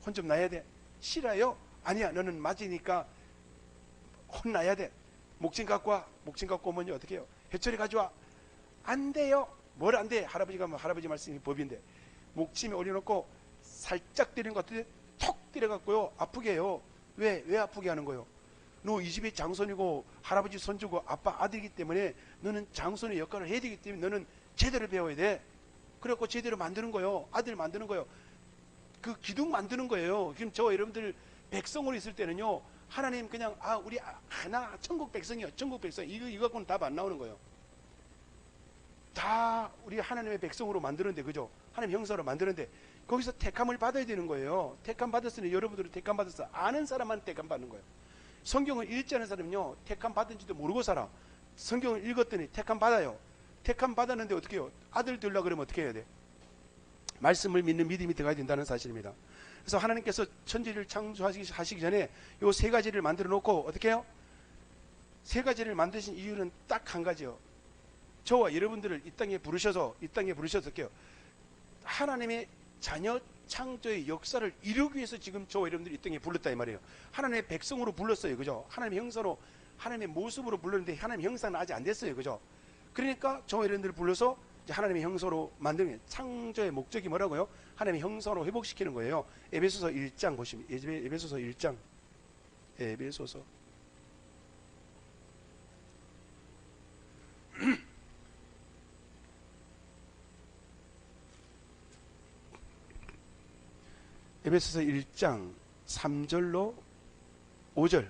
혼 좀 나야 돼. 싫어요? 아니야 너는 맞으니까 혼나야 돼. 목침 갖고 와. 목침 갖고 오면요 어떻게 해요? 해초리 가져와. 안 돼요. 뭘 안 돼? 할아버지 말씀이 법인데 목침에 올려놓고 살짝 때리는 것 같은데 톡 때려갖고요 아프게 해요. 왜 아프게 하는 거예요? 너 이 집의 장손이고 할아버지 손주고 아빠 아들이기 때문에 너는 장손의 역할을 해야 되기 때문에 너는 제대로 배워야 돼. 그래갖고 제대로 만드는 거예요. 아들 만드는 거예요. 그 기둥 만드는 거예요. 지금 저 여러분들 백성으로 있을 때는요, 하나님 그냥 우리 하나 천국 백성이요, 천국 백성 이거 갖고는 답 안 나오는 거예요. 다 우리 하나님의 백성으로 만드는데, 그죠? 하나님 형사로 만드는데 거기서 택함을 받아야 되는 거예요. 택함 받았으니 여러분들은 택함 받았어. 아는 사람만 택함 받는 거예요. 성경을 읽지 않은 사람은요, 택함 받은지도 모르고 살아. 성경을 읽었더니 택함 받아요. 택함 받았는데 어떻게 해요? 아들 되려고 그러면 어떻게 해야 돼? 말씀을 믿는 믿음이 들어가야 된다는 사실입니다. 그래서 하나님께서 천지를 창조하시기 전에 요 세 가지를 만들어 놓고 어떻게 해요? 세 가지를 만드신 이유는 딱 한 가지요. 저와 여러분들을 이 땅에 부르셔서 어떻게 해요? 하나님의 자녀 창조의 역사를 이루기 위해서 지금 저와 여러분들이 이 땅에 불렀다 이 말이에요. 하나님의 백성으로 불렀어요. 그죠? 하나님의 형사로, 하나님의 모습으로 불렀는데 하나님의 형상은 아직 안 됐어요. 그죠? 그러니까 저와 여러분들을 불러서 하나님의 형상으로 만드는 창조의 목적이 뭐라고요? 하나님의 형상으로 회복시키는 거예요. 에베소서 1장 보시면, 에베소서 1장, 에베소서 에베소서 1장 3절로 5절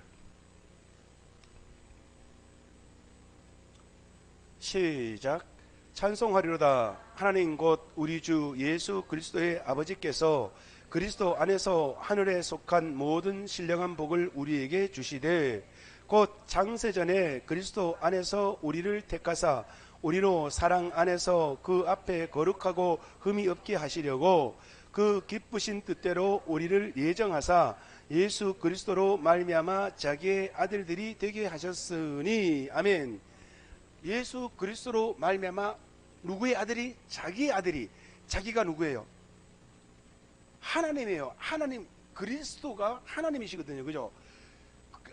시작. 찬송하리로다. 하나님 곧 우리 주 예수 그리스도의 아버지께서 그리스도 안에서 하늘에 속한 모든 신령한 복을 우리에게 주시되 곧 장세전에 그리스도 안에서 우리를 택하사 우리로 사랑 안에서 그 앞에 거룩하고 흠이 없게 하시려고 그 기쁘신 뜻대로 우리를 예정하사 예수 그리스도로 말미암아 자기의 아들들이 되게 하셨으니. 아멘. 예수 그리스도로 말미암아 누구의 아들이? 자기의 아들이. 자기가 누구예요? 하나님이에요. 하나님. 그리스도가 하나님이시거든요. 그죠?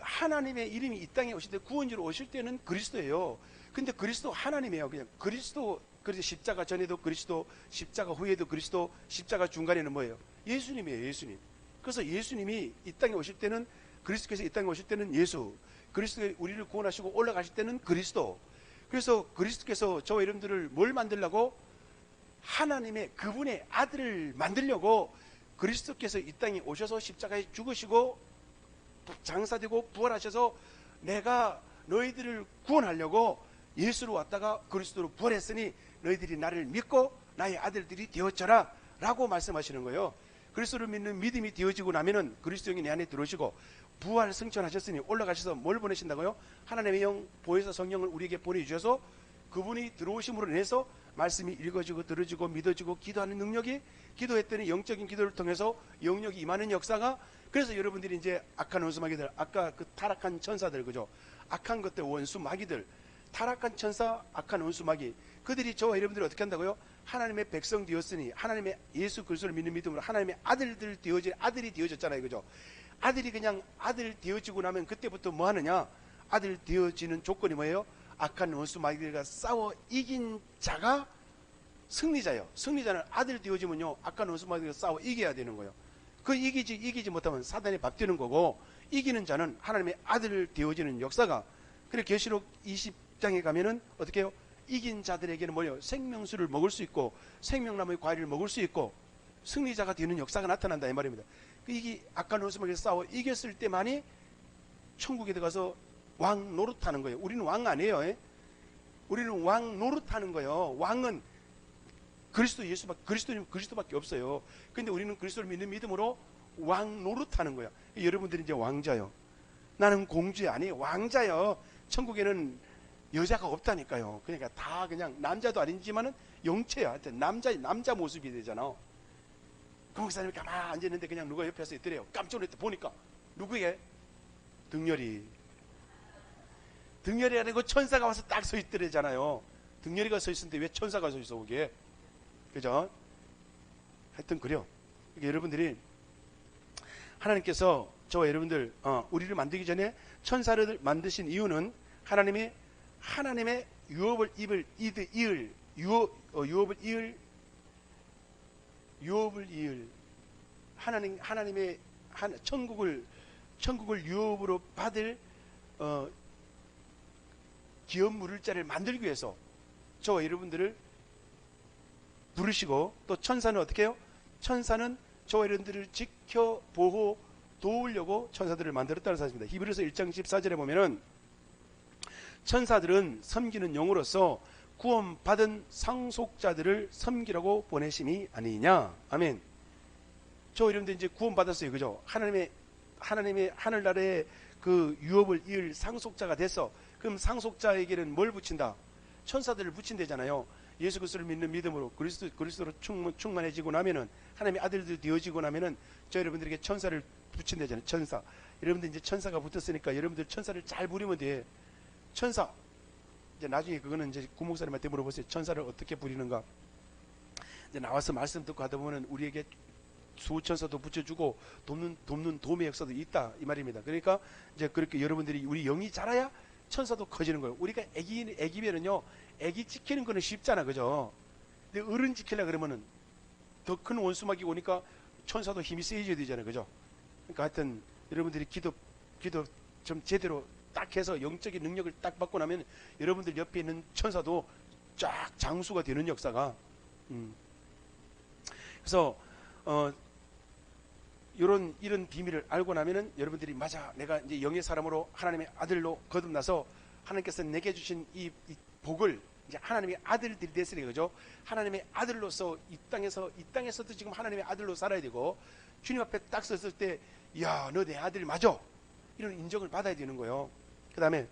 하나님의 이름이 이 땅에 오실 때, 구원주로 오실 때는 그리스도예요. 근데 그리스도 하나님이에요. 그냥 그리스도. 그래서 십자가 전에도 그리스도, 십자가 후에도 그리스도, 십자가 중간에는 뭐예요? 예수님이에요. 예수님. 그래서 예수님이 이 땅에 오실 때는, 그리스도께서 이 땅에 오실 때는 예수, 그리스도가 우리를 구원하시고 올라가실 때는 그리스도. 그래서 그리스도께서 저와 여러분들을 뭘 만들려고? 하나님의 그분의 아들을 만들려고 그리스도께서 이 땅에 오셔서 십자가에 죽으시고 장사되고 부활하셔서 내가 너희들을 구원하려고 예수로 왔다가 그리스도로 부활했으니 너희들이 나를 믿고 나의 아들들이 되었더라 라고 말씀하시는 거예요. 그리스도를 믿는 믿음이 되어지고 나면은 그리스도 영이 내 안에 들어오시고 부활 승천하셨으니 올라가셔서 뭘 보내신다고요? 하나님의 영 보혜사 성령을 우리에게 보내주셔서 그분이 들어오심으로 인해서 말씀이 읽어지고 들어지고 믿어지고 기도하는 능력이, 기도했더니 영적인 기도를 통해서 영역이 임하는 역사가. 그래서 여러분들이 이제 악한 원수 마귀들, 아까 그 타락한 천사들, 그죠? 악한 것들, 원수 마귀들, 타락한 천사, 악한 원수 마귀, 그들이 저와 여러분들이 어떻게 한다고요? 하나님의 백성 되었으니, 하나님의 예수 그리스도를 믿는 믿음으로 하나님의 아들들 되어질, 아들이 되어졌잖아요. 그죠? 아들이 그냥 아들 되어지고 나면 그때부터 뭐 하느냐? 아들 되어지는 조건이 뭐예요? 악한 원수 마귀들과 싸워 이긴 자가 승리자예요. 승리자는 아들 되어지면요, 악한 원수 마귀들과 싸워 이겨야 되는 거예요. 그 이기지 못하면 사단이 밥 되는 거고, 이기는 자는 하나님의 아들 되어지는 역사가. 그래 계시록 20장에 가면은 어떻게 해요? 이긴 자들에게는 뭐예요? 생명수를 먹을 수 있고 생명나무의 과일을 먹을 수 있고 승리자가 되는 역사가 나타난다 이 말입니다. 이게 악한 원수 마귀들과 싸워 이겼을 때만이 천국에 들어가서 왕 노릇하는 거예요. 우리는 왕 아니에요. 우리는 왕 노릇하는 거예요. 왕은 그리스도 예수밖에, 그리스도밖에 없어요. 근데 우리는 그리스도를 믿는 믿음으로 왕 노릇하는 거야. 여러분들이 이제 왕자요. 나는 공주 아니에요. 왕자요. 천국에는 여자가 없다니까요. 그러니까 다 그냥 남자도 아니지만은 영체야. 하여튼 남자 모습이 되잖아. 그 목사님이 가만히 앉았는데 그냥 누가 옆에서 있더래요. 깜짝 놀랐다 보니까 누구에게? 등렬이 아니고 천사가 와서 딱 서 있더래잖아요. 등렬이가 서 있었는데 왜 천사가 서 있어 거기에? 그죠? 하여튼 그래요. 그러니까 여러분들이 하나님께서 저와 여러분들 우리를 만들기 전에 천사를 만드신 이유는 하나님의 유업을 이을 하나님의 천국을 유업으로 받을 기업 물을 자를 만들기 위해서 저와 여러분들을 부르시고, 또 천사는 어떻게 해요? 천사는 저와 여러분들을 지켜 보호 도우려고 천사들을 만들었다는 사실입니다. 히브리서 1장 14절에 보면은 천사들은 섬기는 영으로서 구원받은 상속자들을 섬기라고 보내심이 아니냐. 아멘. 저 여러분들 이제 구원받았어요. 그죠? 하나님의 하늘나라의 그 유업을 이을 상속자가 됐어. 그럼 상속자에게는 뭘 붙인다? 천사들을 붙인대잖아요. 예수 그리스도를 믿는 믿음으로 그리스도로 충만해지고 나면은, 하나님의 아들들 되어지고 나면은 저 여러분들에게 천사를 붙인대잖아요. 천사. 여러분들 이제 천사가 붙었으니까 여러분들 천사를 잘 부리면 돼. 천사. 이제 나중에 그거는 이제 구목사님한테 물어보세요. 천사를 어떻게 부리는가? 이제 나와서 말씀 듣고 하다 보면은 우리에게 수천사도 붙여주고 돕는 도움의 역사도 있다 이 말입니다. 그러니까 이제 그렇게 여러분들이 우리 영이 자라야 천사도 커지는 거예요. 우리가 애기면은요, 애기 지키는 거는 쉽잖아, 그죠? 근데 어른 지키려 그러면은 더 큰 원수막이 오니까 천사도 힘이 세져야 되잖아요, 그죠? 그러니까 하여튼 여러분들이 기도 좀 제대로 딱 해서 영적인 능력을 딱 받고 나면 여러분들 옆에 있는 천사도 쫙 장수가 되는 역사가. 그래서 이런 비밀을 알고 나면은 여러분들이, 맞아, 내가 이제 영의 사람으로 하나님의 아들로 거듭나서 하나님께서 내게 주신 이 복을 이제 하나님의 아들들이 됐으니까, 그죠? 하나님의 아들로서 이 땅에서도 지금 하나님의 아들로 살아야 되고, 주님 앞에 딱 섰을 때, 야, 너 내 아들 맞아, 이런 인정을 받아야 되는 거예요. 그 다음에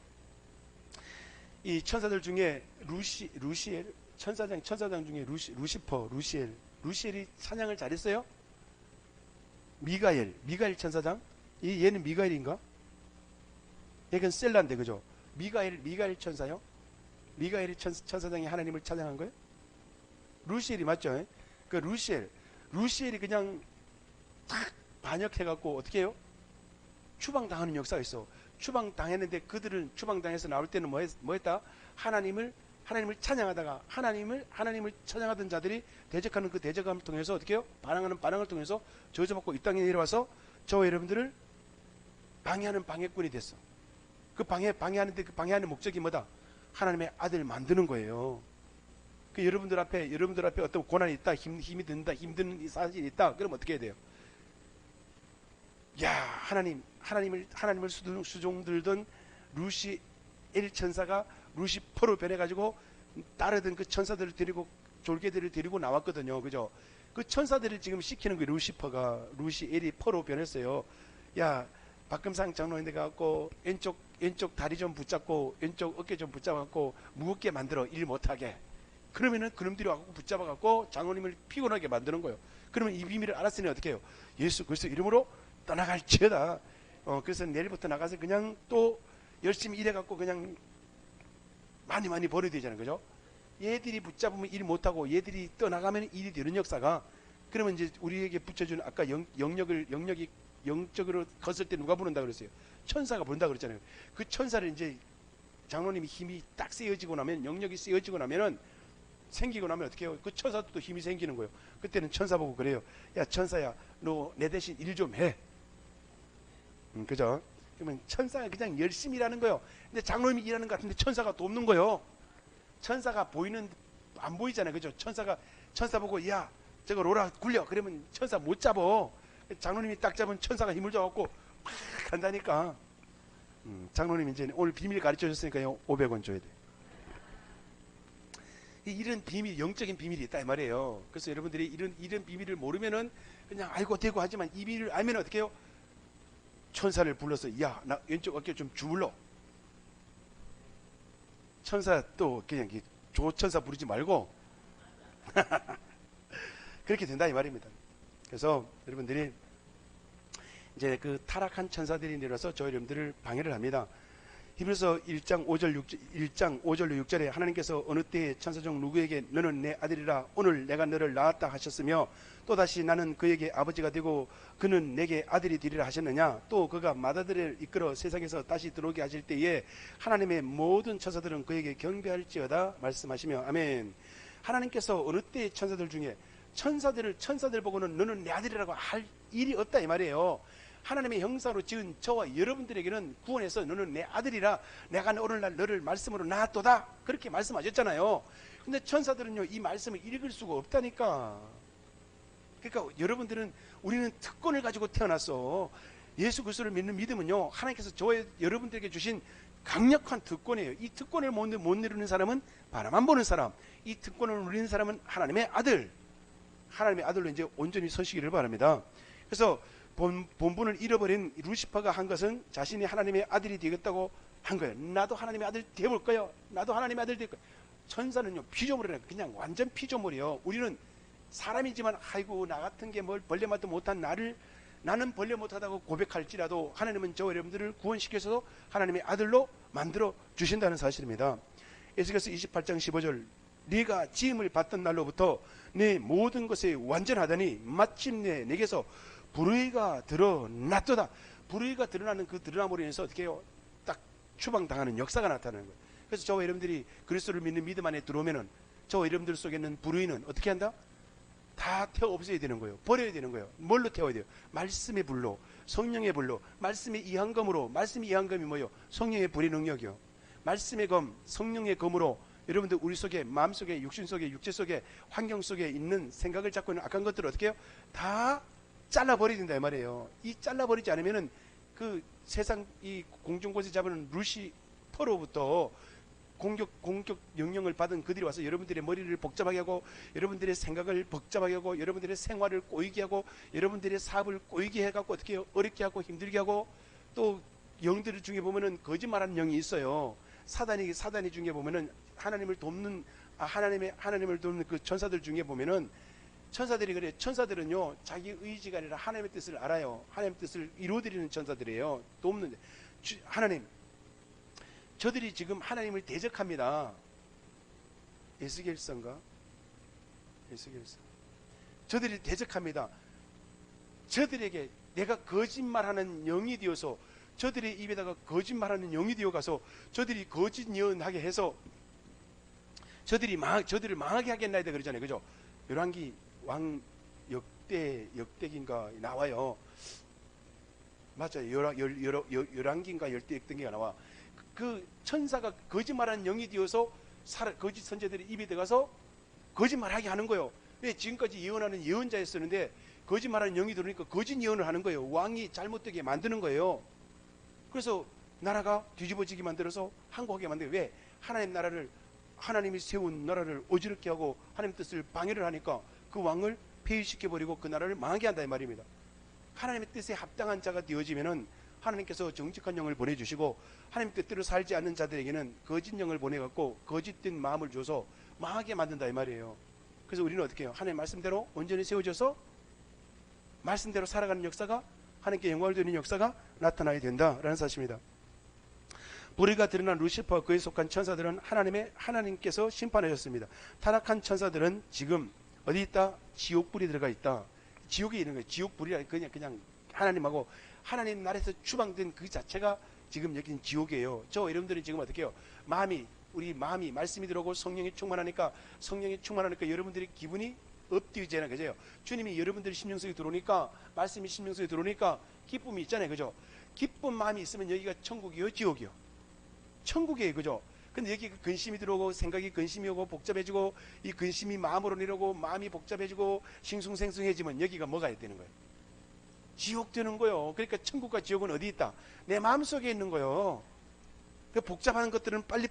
이 천사들 중에 루시엘 천사장 중에 루시엘이 찬양을 잘했어요. 미가엘 천사장, 얘는 미가엘인가? 얘는 셀라인데, 그죠? 미가엘 천사요? 미가엘이 천사장이 하나님을 찬양한 거예요? 루시엘이 맞죠? 그 루시엘이 그냥 탁 반역해갖고 어떻게 해요? 추방당하는 역사가 있어. 추방당했는데 그들은 추방당해서 나올 때는 뭐 했다? 하나님을 찬양하다가 하나님을 찬양하던 자들이 대적하는 그 대적함을 통해서 어떻게 해요? 반항을 통해서 저주받고 이 땅에 내려와서 저와 여러분들을 방해하는 방해꾼이 됐어. 그 방해하는 목적이 뭐다? 하나님의 아들을 만드는 거예요. 그 여러분들 앞에 어떤 고난이 있다, 힘이 든다, 힘든 사실이 있다. 그럼 어떻게 해야 돼요? 야, 하나님을 수종들던 루시엘 천사가 루시퍼로 변해가지고 따르던 그 천사들을 데리고, 졸개들을 데리고 나왔거든요. 그죠? 그 천사들을 지금 시키는 그 루시엘이 퍼로 변했어요. 야, 박금상 장로인데 가갖고 왼쪽 다리 좀 붙잡고 왼쪽 어깨 좀 붙잡아갖고 무겁게 만들어, 일 못하게. 그러면은 그놈들이 와갖고 붙잡아갖고 장로님을 피곤하게 만드는 거예요. 그러면 이 비밀을 알았으니 어떻게 해요? 예수 그리스도 이름으로 떠나갈지어다. 그래서 내일부터 나가서 그냥 또 열심히 일해갖고 그냥 많이 벌어야 되잖아요, 그죠? 얘들이 붙잡으면 일 못하고 얘들이 떠나가면 일이 되는 역사가. 그러면 이제 우리에게 붙여준 아까 영역이 영적으로 걷을 때 누가 부른다 그랬어요? 천사가 부른다 그랬잖아요. 그 천사를 이제 장로님이 힘이 딱 세워지고 나면, 영역이 세워지고 나면은, 생기고 나면 어떻게 해요? 그 천사도 또 힘이 생기는 거예요. 그때는 천사 보고 그래요. 야, 천사야, 너 내 대신 일 좀 해. 그죠? 그러면 천사가 그냥 열심히 일하는 거예요. 근데 장로님이 일하는 것 같은데 천사가 또 없는 거예요. 천사가 안 보이잖아요, 그죠? 천사 보고, 야, 저거 로라 굴려. 그러면 천사 못 잡어. 장로님이 딱 잡으면 천사가 힘을 줘갖고 팍 간다니까. 장로님이 이제 오늘 비밀 가르쳐 줬으니까요, 500원 줘야 돼. 이런 비밀, 영적인 비밀이 있다 이 말이에요. 그래서 여러분들이 이런 비밀을 모르면은 그냥 알고 되고 하지만, 이 비밀을 알면 어떻게 해요? 천사를 불러서, 야, 나 왼쪽 어깨 좀 주물러. 천사 또 그냥 조천사 부르지 말고 그렇게 된다 이 말입니다. 그래서 여러분들이 이제 그 타락한 천사들이 내려서 저 여러분들을 방해를 합니다. 히브리서 1장 5절 6절에 하나님께서 어느 때에 천사 중 누구에게 너는 내 아들이라 오늘 내가 너를 낳았다 하셨으며, 또다시 나는 그에게 아버지가 되고 그는 내게 아들이 되리라 하셨느냐. 또 그가 맏아들을 이끌어 세상에서 다시 들어오게 하실 때에 하나님의 모든 천사들은 그에게 경배할지어다 말씀하시며. 아멘. 하나님께서 어느 때의 천사들 중에 천사들 보고는 너는 내 아들이라고 할 일이 없다 이 말이에요. 하나님의 형상으로 지은 저와 여러분들에게는 구원해서 너는 내 아들이라 내가 오늘날 너를 말씀으로 낳았도다, 그렇게 말씀하셨잖아요. 근데 천사들은요, 이 말씀을 읽을 수가 없다니까. 그러니까 여러분들은, 우리는 특권을 가지고 태어났어. 예수 그리스도를 믿는 믿음은요, 하나님께서 여러분들에게 주신 강력한 특권이에요. 이 특권을 못 누리는 사람은 바라만 보는 사람, 이 특권을 누리는 사람은 하나님의 아들, 하나님의 아들로 이제 온전히 서시기를 바랍니다. 그래서 본분을 잃어버린 루시퍼가 한 것은 자신이 하나님의 아들이 되겠다고 한 거예요. 나도 하나님의 아들 되어볼 거예요. 나도 하나님의 아들 될 거예요. 천사는요, 피조물이라, 그냥 완전 피조물이에요. 우리는 사람이지만, 아이고 나 같은 게 뭘 벌레만도 못한 나는 벌레 못하다고 고백할지라도 하나님은 저 여러분들을 구원시켜서 하나님의 아들로 만들어 주신다는 사실입니다. 에스겔서 28장 15절, 네가 지음을 받던 날로부터 내 모든 것에 완전하더니 마침내 내게서 불의가 드러났도다. 불의가 드러나는 그 드러남으로 인해서 어떻게 해요? 딱 추방당하는 역사가 나타나는 거예요. 그래서 저와 여러분들이 그리스도를 믿는 믿음 안에 들어오면은 저와 여러분들 속에 있는 불의는 어떻게 한다? 다 태워 없애야 되는 거예요. 버려야 되는 거예요. 뭘로 태워야 돼요? 말씀의 불로, 성령의 불로, 말씀의 이한검으로. 말씀의 이한검이 뭐예요? 성령의 불의 능력이요. 말씀의 검, 성령의 검으로 여러분들 우리 속에, 마음 속에, 육신 속에, 육체 속에, 환경 속에 있는 생각을 잡고 있는 악한 것들을 어떻게 해요? 다 잘라버려야 된다 이 말이에요. 이 잘라버리지 않으면은 그 세상 이 공중곳에 잡은 루시퍼로부터 공격 영역을 받은 그들이 와서 여러분들의 머리를 복잡하게 하고, 여러분들의 생각을 복잡하게 하고, 여러분들의 생활을 꼬이게 하고, 여러분들의 사업을 꼬이게 해갖고 어떻게 어렵게 하고 힘들게 하고, 또 영들 중에 보면은 거짓말하는 영이 있어요. 사단이 중에 보면은 하나님을 돕는 하나님을 돕는 그 천사들 중에 보면은 천사들이 그래. 천사들은요, 자기 의지가 아니라 하나님의 뜻을 알아요. 하나님의 뜻을 이루어드리는 천사들이에요. 돕는데, 하나님, 저들이 지금 하나님을 대적합니다. 에스겔서인가? 에스겔서. 저들이 대적합니다. 저들에게 내가 거짓말하는 영이 되어서, 저들의 입에다가 거짓말하는 영이 되어 가서 저들이 거짓 예언하게 해서 저들을 망하게 하겠나이다 그러잖아요. 그죠? 열왕기 왕 역대기인가 나와요. 맞아요. 열왕기인가 열대역대기가 나와. 그 천사가 거짓말하는 영이 되어서 거짓 선제들의 입에 들어가서 거짓말하게 하는 거예요. 왜? 지금까지 예언하는 예언자였었는데 거짓말하는 영이 들어오니까 거짓 예언을 하는 거예요. 왕이 잘못되게 만드는 거예요. 그래서 나라가 뒤집어지게 만들어서 항거하게 만들어요. 왜? 하나님이 세운 나라를 어지럽게 하고 하나님 뜻을 방해를 하니까 그 왕을 폐위시켜버리고 그 나라를 망하게 한다 이 말입니다. 하나님의 뜻에 합당한 자가 되어지면은 하나님께서 정직한 영을 보내주시고, 하나님 뜻대로 살지 않는 자들에게는 거짓 영을 보내갖고 거짓된 마음을 줘서 망하게 만든다 이 말이에요. 그래서 우리는 어떻게 해요? 하나님 말씀대로 온전히 세워져서 말씀대로 살아가는 역사가, 하나님께 영광을 드리는 역사가 나타나야 된다라는 사실입니다. 불의가 드러난 루시퍼와 그에 속한 천사들은 하나님께서 심판하셨습니다. 타락한 천사들은 지금 어디 있다? 지옥불이 들어가 있다. 지옥에 있는 거예요. 지옥불이라 그냥 하나님하고 하나님 나라에서 추방된 그 자체가 지금 여기는 지옥이에요. 저 여러분들은 지금 어떻게 해요? 우리 마음이 말씀이 들어오고 성령이 충만하니까 여러분들의 기분이 업되잖아요. 그죠? 주님이 여러분들의 심령 속에 들어오니까, 말씀이 심령 속에 들어오니까 기쁨이 있잖아요. 그죠? 기쁜 마음이 있으면 여기가 천국이요, 지옥이요? 천국이에요. 그죠? 근데 여기 근심이 들어오고 생각이 근심이 오고 복잡해지고, 이 근심이 마음으로 내려오고 마음이 복잡해지고 싱숭생숭해지면 여기가 뭐가 되는 거예요? 지옥 되는 거예요. 그러니까 천국과 지옥은 어디 있다? 내 마음속에 있는 거예요. 그 복잡한 것들은 빨리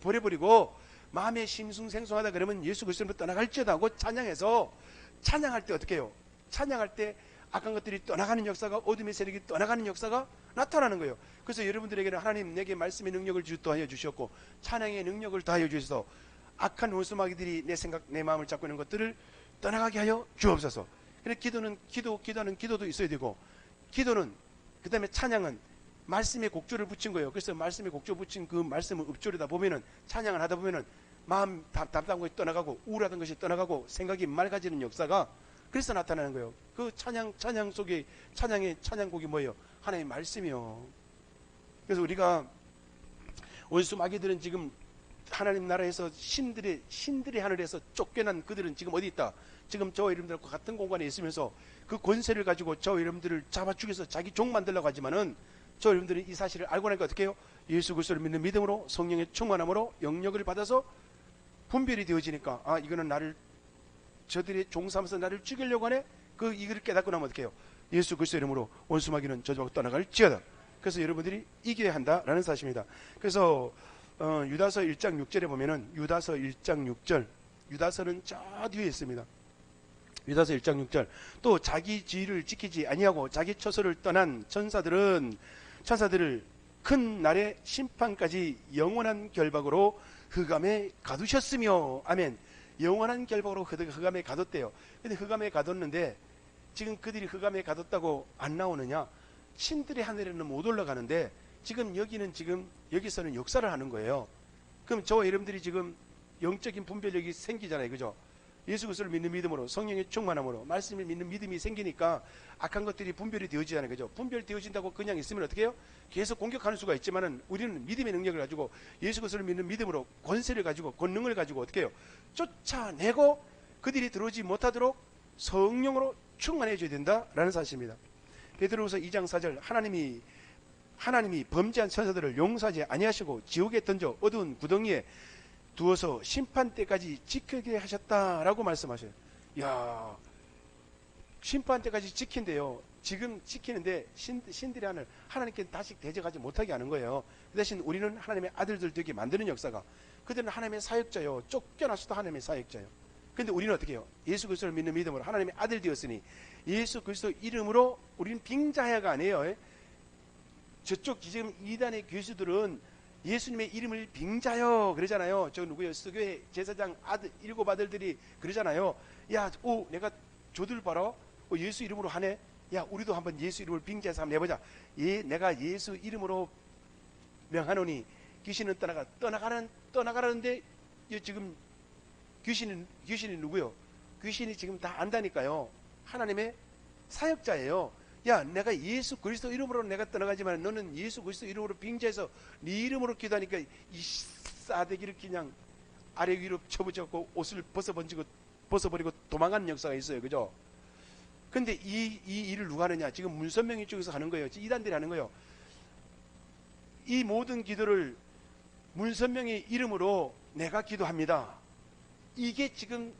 버려버리고, 마음에 심숭생숭하다 그러면 예수 그리스도로 떠나갈지어다 하고 찬양해서, 찬양할 때 어떻게 해요? 찬양할 때 악한 것들이 떠나가는 역사가, 어둠의 세력이 떠나가는 역사가 나타나는 거예요. 그래서 여러분들에게는 하나님 내게 말씀의 능력을 더하여 주셨고 찬양의 능력을 더하여 주셔서 악한 원수마귀들이 내 생각, 내 마음을 잡고 있는 것들을 떠나가게 하여 주옵소서. 그래서 기도하는 기도도 있어야 되고, 기도는, 그 다음에 찬양은 말씀의 곡조를 붙인 거예요. 그래서 말씀의 곡조 붙인 그 말씀을 읊조리다 보면은, 찬양을 하다 보면은 마음 답답한 것이 떠나가고 우울하던 것이 떠나가고 생각이 맑아지는 역사가 그래서 나타나는 거예요. 그 찬양 속에 찬양곡이 뭐예요? 하나님의 말씀이요. 그래서 우리가 원수 마귀들은 지금 하나님 나라에서 신들의 하늘에서 쫓겨난 그들은 지금 어디 있다? 지금 저와 여러분들과 같은 공간에 있으면서 그 권세를 가지고 저와 여러분들을 잡아 죽여서 자기 종 만들려고 하지만은, 저 여러분들이 이 사실을 알고 나니까 어떻게 해요? 예수 그리스도를 믿는 믿음으로 성령의 충만함으로 영역을 받아서 분별이 되어지니까 아 이거는 나를 저들의 종삼아서 나를 죽이려고 하네. 이걸 깨닫고 나면 어떻게 해요? 예수 그리스도 이름으로 원수마귀는 저주하고 떠나갈지어다. 그래서 여러분들이 이겨야 한다라는 사실입니다. 그래서 유다서 1장 6절에 보면은 유다서 1장 6절 유다서는 저 뒤에 있습니다. 유다서 1장 6절 또 자기 지위를 지키지 아니하고 자기 처소를 떠난 천사들을 큰 날의 심판까지 영원한 결박으로 흑암에 가두셨으며 아멘. 영원한 결박으로 흑암에 가뒀대요. 근데 흑암에 가뒀는데 지금 그들이 흑암에 가뒀다고 안 나오느냐? 신들의 하늘에는 못 올라가는데 지금 여기서는 역사를 하는 거예요. 그럼 저와 여러분들이 지금 영적인 분별력이 생기잖아요. 그죠? 예수 그리스도를 믿는 믿음으로 성령의 충만함으로 말씀을 믿는 믿음이 생기니까 악한 것들이 분별이 되어지잖아요. 그죠? 분별되어진다고 그냥 있으면 어떻게 해요? 계속 공격하는 수가 있지만은 우리는 믿음의 능력을 가지고 예수 그리스도를 믿는 믿음으로 권세를 가지고 권능을 가지고 어떻게 해요? 쫓아내고 그들이 들어오지 못하도록 성령으로 충만해 줘야 된다라는 사실입니다. 베드로후서 2장 4절 하나님이 범죄한 천사들을 용서하지 아니하시고 지옥에 던져 어두운 구덩이에 두어서 심판 때까지 지키게 하셨다라고 말씀하셔요. 야, 심판 때까지 지킨대요. 지금 지키는데 신들의 하늘 하나님께 다시 대적하지 못하게 하는 거예요. 그 대신 우리는 하나님의 아들들 되게 만드는 역사가 그들은 하나님의 사역자요. 쫓겨나서도 하나님의 사역자요. 근데 우리는 어떻게 해요? 예수 그리스도를 믿는 믿음으로 하나님의 아들 되었으니 예수 그리스도 이름으로 우리는 빙자해가 아니에요. 저쪽 지금 이단의 교수들은 예수님의 이름을 빙자여 그러잖아요. 저 누구요? 스교회 제사장 일곱 아들들이 그러잖아요. 야, 내가 저들 봐라. 예수 이름으로 하네. 야, 우리도 한번 예수 이름을 빙자해서 한번 해보자. 내가 예수 이름으로 명하노니 귀신은 떠나가라는데 지금 귀신이 누구요? 귀신이 지금 다 안다니까요. 하나님의 사역자예요. 야, 내가 예수 그리스도 이름으로 내가 떠나가지만 너는 예수 그리스도 이름으로 빙자해서 네 이름으로 기도하니까 이 싸대기를 그냥 아래 위로 쳐붙였고 옷을 벗어버리고 도망가는 역사가 있어요. 그죠? 근데 이 일을 누가 하느냐? 지금 문선명이 쪽에서 하는 거예요. 이단들이 하는 거예요. 이 모든 기도를 문선명의 이름으로 내가 기도합니다. 이게 지금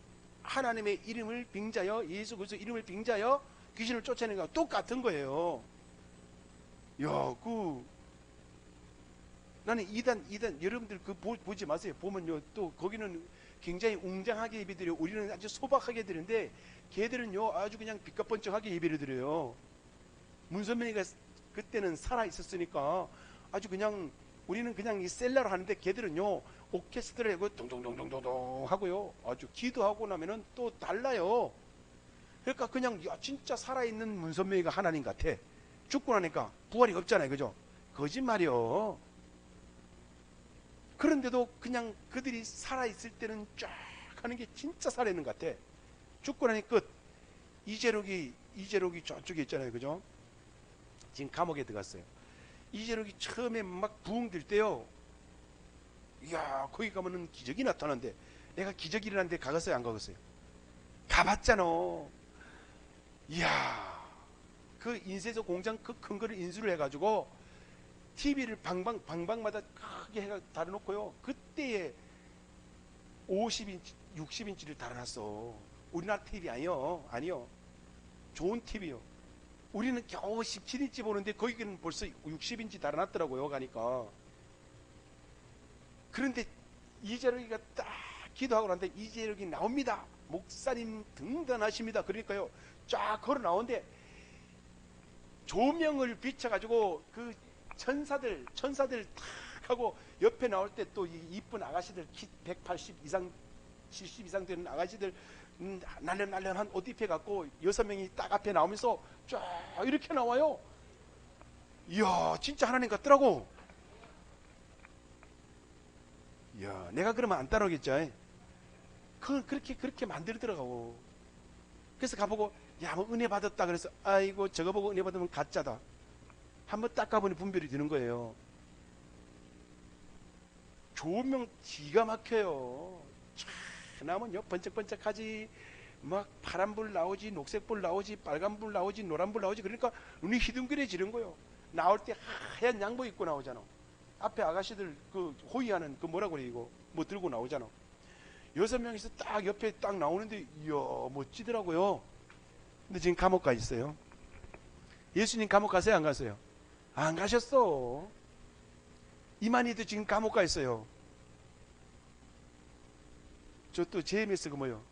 하나님의 이름을 빙자여 예수 그리스도 이름을 빙자여 귀신을 쫓아내는 거와 똑같은 거예요. 야, 나는 이단 여러분들 보지 마세요. 보면요 또 거기는 굉장히 웅장하게 예배드려요. 우리는 아주 소박하게 드리는데 걔들은요 아주 그냥 빛깔번쩍하게 예배를 드려요. 문선명이가 그때는 살아 있었으니까 아주 그냥 우리는 그냥 이 셀라로 하는데 걔들은요 오케스트라를 하고 동동동동동 하고요 아주 기도하고 나면은 또 달라요. 그러니까 그냥 진짜 살아있는 문선명이가 하나님 같아. 죽고 나니까 부활이 없잖아요. 그죠? 거짓말이요. 그런데도 그냥 그들이 살아있을 때는 쫙 하는 게 진짜 살아있는 것 같아. 죽고 나니 끝. 이재록이 저쪽에 있잖아요. 그죠? 지금 감옥에 들어갔어요. 이재록이 처음에 막 부흥 될 때요. 이야, 거기 가면은 기적이 나타나는데 내가 기적이 일어난 데 가갔어요? 안 가갔어요? 가봤잖아. 이야, 그 인쇄소 공장 그 큰 거를 인수를 해가지고 TV를 방방마다 크게 달아놓고요. 그때에 50인치, 60인치를 달아놨어. 우리나라 TV 아니요. 좋은 TV요. 우리는 겨우 17인치 보는데 거기는 벌써 60인치 달아놨더라고요. 가니까. 그런데 이재록이가 딱 기도하고 난데 이재록이 나옵니다. 목사님 등단하십니다. 그러니까요. 쫙 걸어 나오는데 조명을 비춰가지고 그 천사들 탁 하고 옆에 나올 때 또 이쁜 아가씨들 키 180 이상 70 이상 되는 아가씨들 날련날련한 옷 입혀갖고 6명이 딱 앞에 나오면서 쫙 이렇게 나와요. 이야, 진짜 하나님 같더라고. 이야, 내가 그러면 안 따라오겠죠. 그렇게 만들더라고. 그래서 가보고 야, 뭐 은혜 받았다 그래서 아이고 저거 보고 은혜 받으면 가짜다. 한번 딱 가보니 분별이 되는 거예요. 조명 기가 막혀요. 나면요 번쩍번쩍하지. 막 파란불 나오지, 녹색불 나오지, 빨간불 나오지, 노란불 나오지. 그러니까 눈이 희둥그레지는 거예요. 나올 때 하얀 양복 입고 나오잖아. 앞에 아가씨들 그 호위하는 그 뭐라고 그래 이거 뭐 들고 나오잖아. 6명이서 딱 옆에 딱 나오는데 이야 멋지더라고요. 근데 지금 감옥 가 있어요. 예수님 감옥 가세요 안 가세요? 안 가셨어. 이만희도 지금 감옥 가 있어요. 저 또 JMS 그 뭐요?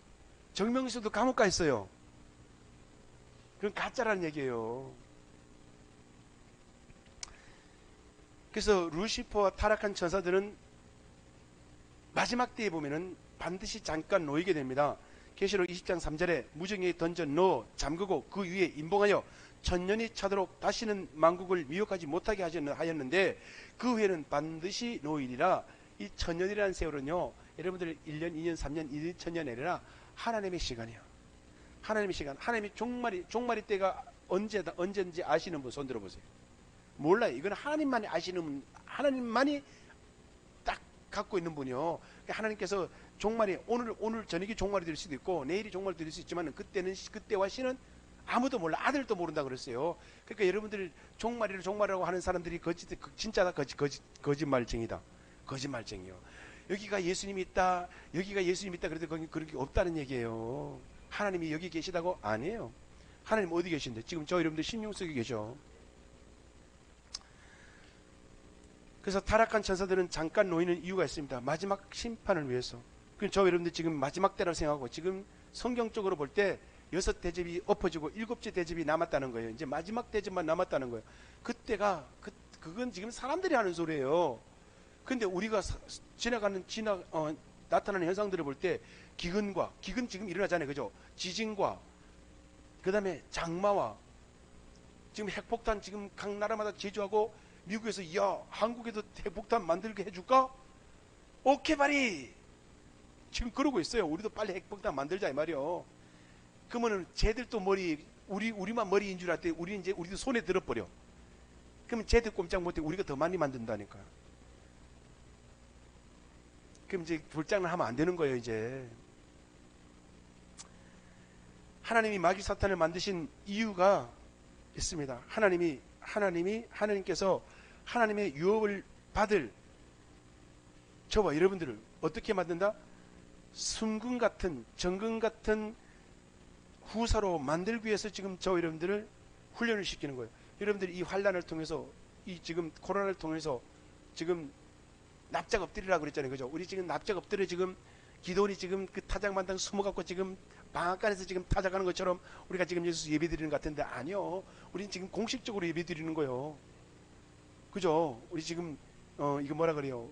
정명수도 감옥 가 있어요. 그건 가짜라는 얘기예요. 그래서 루시퍼와 타락한 천사들은 마지막 때에 보면은 반드시 잠깐 놓이게 됩니다. 계시록 20장 3절에 무정에 던져 넣어 잠그고 그 위에 임봉하여 천년이 차도록 다시는 만국을 미혹하지 못하게 하였는데 그 후에는 반드시 놓이리라. 이 천년이라는 세월은요, 여러분들 1년, 2년, 3년, 2천년이 아니라 하나님의 시간이에요. 하나님의 시간. 하나님의 종말이 때가 언제인지 아시는 분 손 들어보세요. 몰라요. 이건 하나님만이 아시는, 하나님만이 딱 갖고 있는 분이요. 하나님께서 종말이 오늘 저녁이 종말이 될 수도 있고 내일이 종말이 될 수 있지만 그때와 시는 아무도 몰라. 아들도 모른다 그랬어요. 그러니까 여러분들 종말이라고 하는 사람들이 진짜 거짓말쟁이다. 거짓말쟁이요. 여기가 예수님이 있다. 그래도 거기 그렇게 없다는 얘기예요. 하나님이 여기 계시다고? 아니에요. 하나님 어디 계신데? 지금 저 여러분들 신용 속에 계셔. 그래서 타락한 천사들은 잠깐 놓이는 이유가 있습니다. 마지막 심판을 위해서. 저 여러분들 지금 마지막 때라고 생각하고 지금 성경적으로 볼 때 6대접이 엎어지고 7째 대접이 남았다는 거예요. 이제 마지막 대접만 남았다는 거예요. 그때가 그건 지금 사람들이 하는 소리예요. 근데 우리가 나타나는 현상들을 볼 때 기근 지금 일어나잖아요. 그죠? 지진과 그 다음에 장마와 지금 핵폭탄 지금 각 나라마다 제조하고 미국에서 야 한국에도 핵폭탄 만들게 해줄까? 오케이 바리 지금 그러고 있어요. 우리도 빨리 핵폭탄 만들자 이 말이요. 그러면은 쟤들도 우리만 머리인 줄 알았더니 우리도 손에 들어버려. 그러면 쟤들 꼼짝 못해. 우리가 더 많이 만든다니까요. 그럼 이제 불장난 하면 안 되는 거예요. 이제 하나님이 마귀 사탄을 만드신 이유가 있습니다. 하나님께서 하나님의 유업을 받을 저와 여러분들을 어떻게 만든다? 순금 같은 정금 같은 후사로 만들기 위해서 지금 저 여러분들을 훈련을 시키는 거예요. 여러분들이 이 환란을 통해서 이 지금 코로나를 통해서 지금 납작 엎드리라고 그랬잖아요. 그죠? 우리 지금 납작 엎드려 지금 기도원이 지금 그 타작만당 숨어갖고 지금 방앗간에서 지금 타작하는 것처럼 우리가 지금 예수 예배 드리는 것 같은데 아니요. 우리는 지금 공식적으로 예배 드리는 거예요. 그죠? 우리 지금 이거 뭐라 그래요?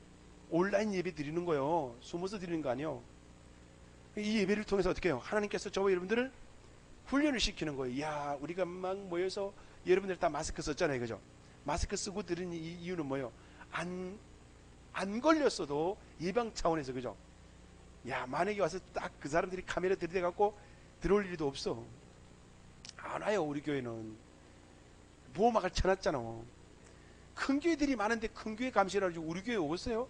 온라인 예배 드리는 거예요. 숨어서 드리는 거 아니요. 이 예배를 통해서 어떻게 해요? 하나님께서 저와 여러분들을 훈련을 시키는 거예요. 이야, 우리가 막 모여서 여러분들 다 마스크 썼잖아요. 그죠? 마스크 쓰고 드리는 이유는 뭐예요? 안 걸렸어도 예방 차원에서. 그죠? 야, 만약에 와서 딱 그 사람들이 카메라 들이대갖고 들어올 일도 없어. 안 와요. 우리 교회는 보호막을 쳐놨잖아. 큰 교회들이 많은데 큰 교회 감시를 하고 우리 교회 오겠어요?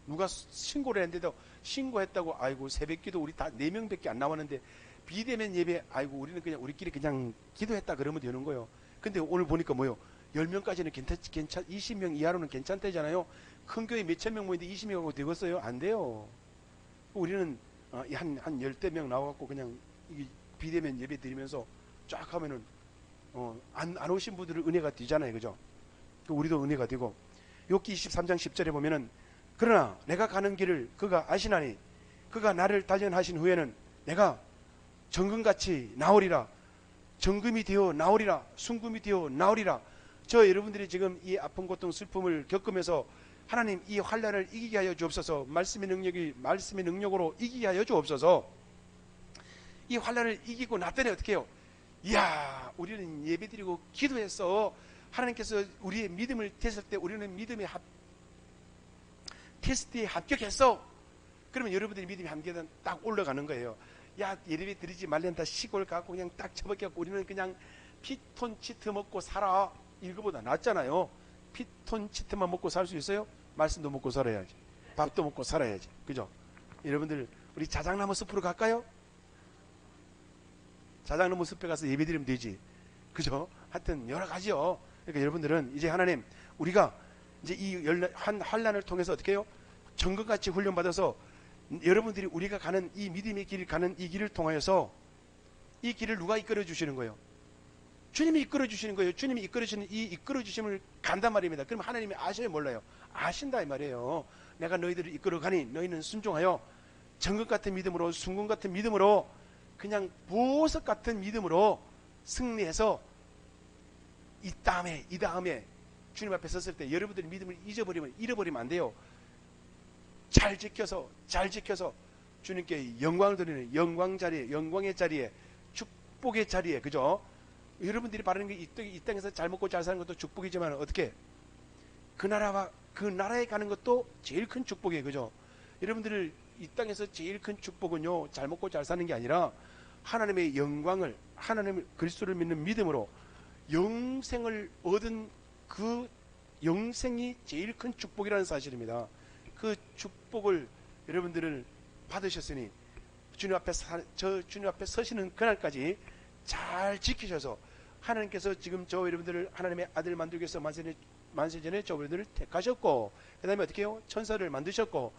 누가 신고를 했는데도 신고했다고 아이고 새벽기도 우리 다 4명밖에 안 나왔는데 비대면 예배 아이고 우리는 그냥 우리끼리 그냥 기도했다 그러면 되는 거예요. 근데 오늘 보니까 뭐요? 10명까지는 괜찮 20명 이하로는 괜찮대잖아요. 큰 교회 몇천 명 모이는데 20명하고 되겠어요? 안 돼요. 우리는 한 10대 명 나와갖고 그냥 비대면 예배 드리면서 쫙 하면은 안 오신 분들은 은혜가 되잖아요. 그죠? 우리도 은혜가 되고 욥기 23장 10절에 보면은 그러나 내가 가는 길을 그가 아시나니 그가 나를 단련하신 후에는 내가 정금같이 나오리라. 정금이 되어 나오리라. 순금이 되어 나오리라. 저 여러분들이 지금 이 아픈 고통 슬픔을 겪으면서 하나님 이 환난을 이기게 하여 주옵소서. 말씀의 능력으로 이기게 하여 주옵소서. 이 환난을 이기고 났더니 어떻게 해요? 이야, 우리는 예배드리고 기도해서 하나님께서 우리의 믿음을 tes을 때 우리는 믿음의 테스트에 합격했어. 그러면 여러분들이 믿음이 합격은 딱 올라가는 거예요. 야, 예배 드리지 말랜다. 시골 가고 그냥 딱 처박혀갖고 우리는 그냥 피톤치트 먹고 살아. 이거보다 낫잖아요. 피톤치트만 먹고 살 수 있어요? 말씀도 먹고 살아야지. 밥도 먹고 살아야지. 그죠? 여러분들 우리 자작나무 숲으로 갈까요? 자작나무 숲에 가서 예배 드리면 되지. 그죠? 하여튼 여러 가지요. 그러니까 여러분들은 이제 하나님 우리가 이제 이 환란을 통해서 어떻게 해요? 정금같이 훈련받아서 여러분들이 우리가 가는 이 믿음의 길 가는 이 길을 통하여서 이 길을 누가 이끌어 주시는 거예요? 주님이 이끌어 주시는 거예요. 주님이 이끌어 주시는 이 이끌어 주심을 간단 말입니다. 그럼 하나님이 아셔요, 몰라요? 아신다 이 말이에요. 내가 너희들을 이끌어 가니 너희는 순종하여 정금 같은 믿음으로, 순금 같은 믿음으로, 그냥 보석 같은 믿음으로 승리해서 이 다음에 주님 앞에 섰을 때 여러분들의 믿음을 잃어버리면 안 돼요. 잘 지켜서 주님께 영광을 드리는 영광의 자리에, 축복의 자리에, 그죠? 여러분들이 바라는 게 이 땅에서 잘 먹고 잘 사는 것도 축복이지만 어떻게 그 나라에 가는 것도 제일 큰 축복이에요, 그죠? 여러분들 이 땅에서 제일 큰 축복은요, 잘 먹고 잘 사는 게 아니라 하나님의 영광을, 하나님의 그리스도를 믿는 믿음으로 영생을 얻은 그 영생이 제일 큰 축복이라는 사실입니다. 그 축복을 여러분들을 받으셨으니 주님 앞에 서시는 그날까지 잘 지키셔서, 하나님께서 지금 저 여러분들을 하나님의 아들 만들기 위해서 만세 전에 저 여러분들을 택하셨고, 그 다음에 어떻게 해요? 천사를 만드셨고,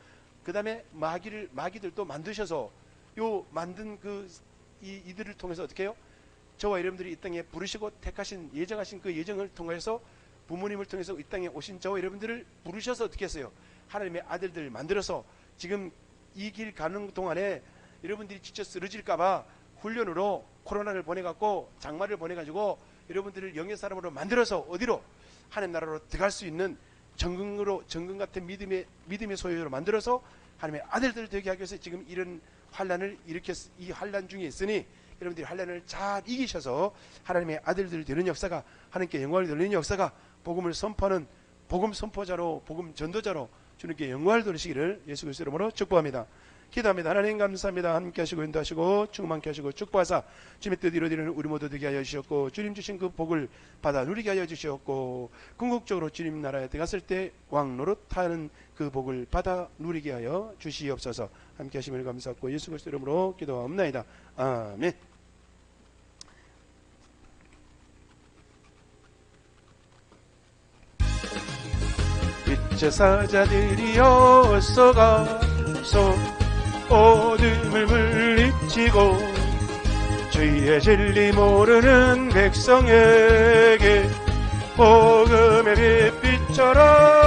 그 다음에 마귀들도 만드셔서 요 만든 이들을 통해서 어떻게 해요? 저와 여러분들이 이 땅에 부르시고 택하신, 예정하신 그 예정을 통해서 부모님을 통해서 이 땅에 오신 저와 여러분들을 부르셔서 어떻게 했어요? 하나님의 아들들 만들어서 지금 이 길 가는 동안에 여러분들이 지쳐 쓰러질까봐 훈련으로 코로나를 보내갖고 장마를 보내가지고 여러분들을 영의 사람으로 만들어서 어디로? 하나님 나라로 들어갈 수 있는 정금 같은 믿음의 소유로 만들어서 하나님의 아들들 되게 하기 위해서 지금 이런 환란을 이 환란 중에 있으니 여러분들이 환란을 잘 이기셔서 하나님의 아들들 되는 역사가, 하나님께 영광을 돌리는 역사가, 복음을 선포하는 복음 선포자로, 복음 전도자로 주님께 영광을 돌리시기를 예수 그리스도 이름으로 축복합니다. 기도합니다. 하나님 감사합니다. 함께 하시고 인도하시고 충만케 하시고 축복하사 주님의 뜻 이루어지는 우리 모두 되게 하여 주셨고, 주님 주신 그 복을 받아 누리게 하여 주셨고, 궁극적으로 주님 나라에 들어갔을 때 왕 노릇하는 그 복을 받아 누리게 하여 주시옵소서. 함께 하심을 감사하고 예수 그리스도 이름으로 기도하옵나이다. 아멘. 제사자들이여 어서 가서 어둠을 물리치고 주의 진리 모르는 백성에게 복음의 빛 비춰라.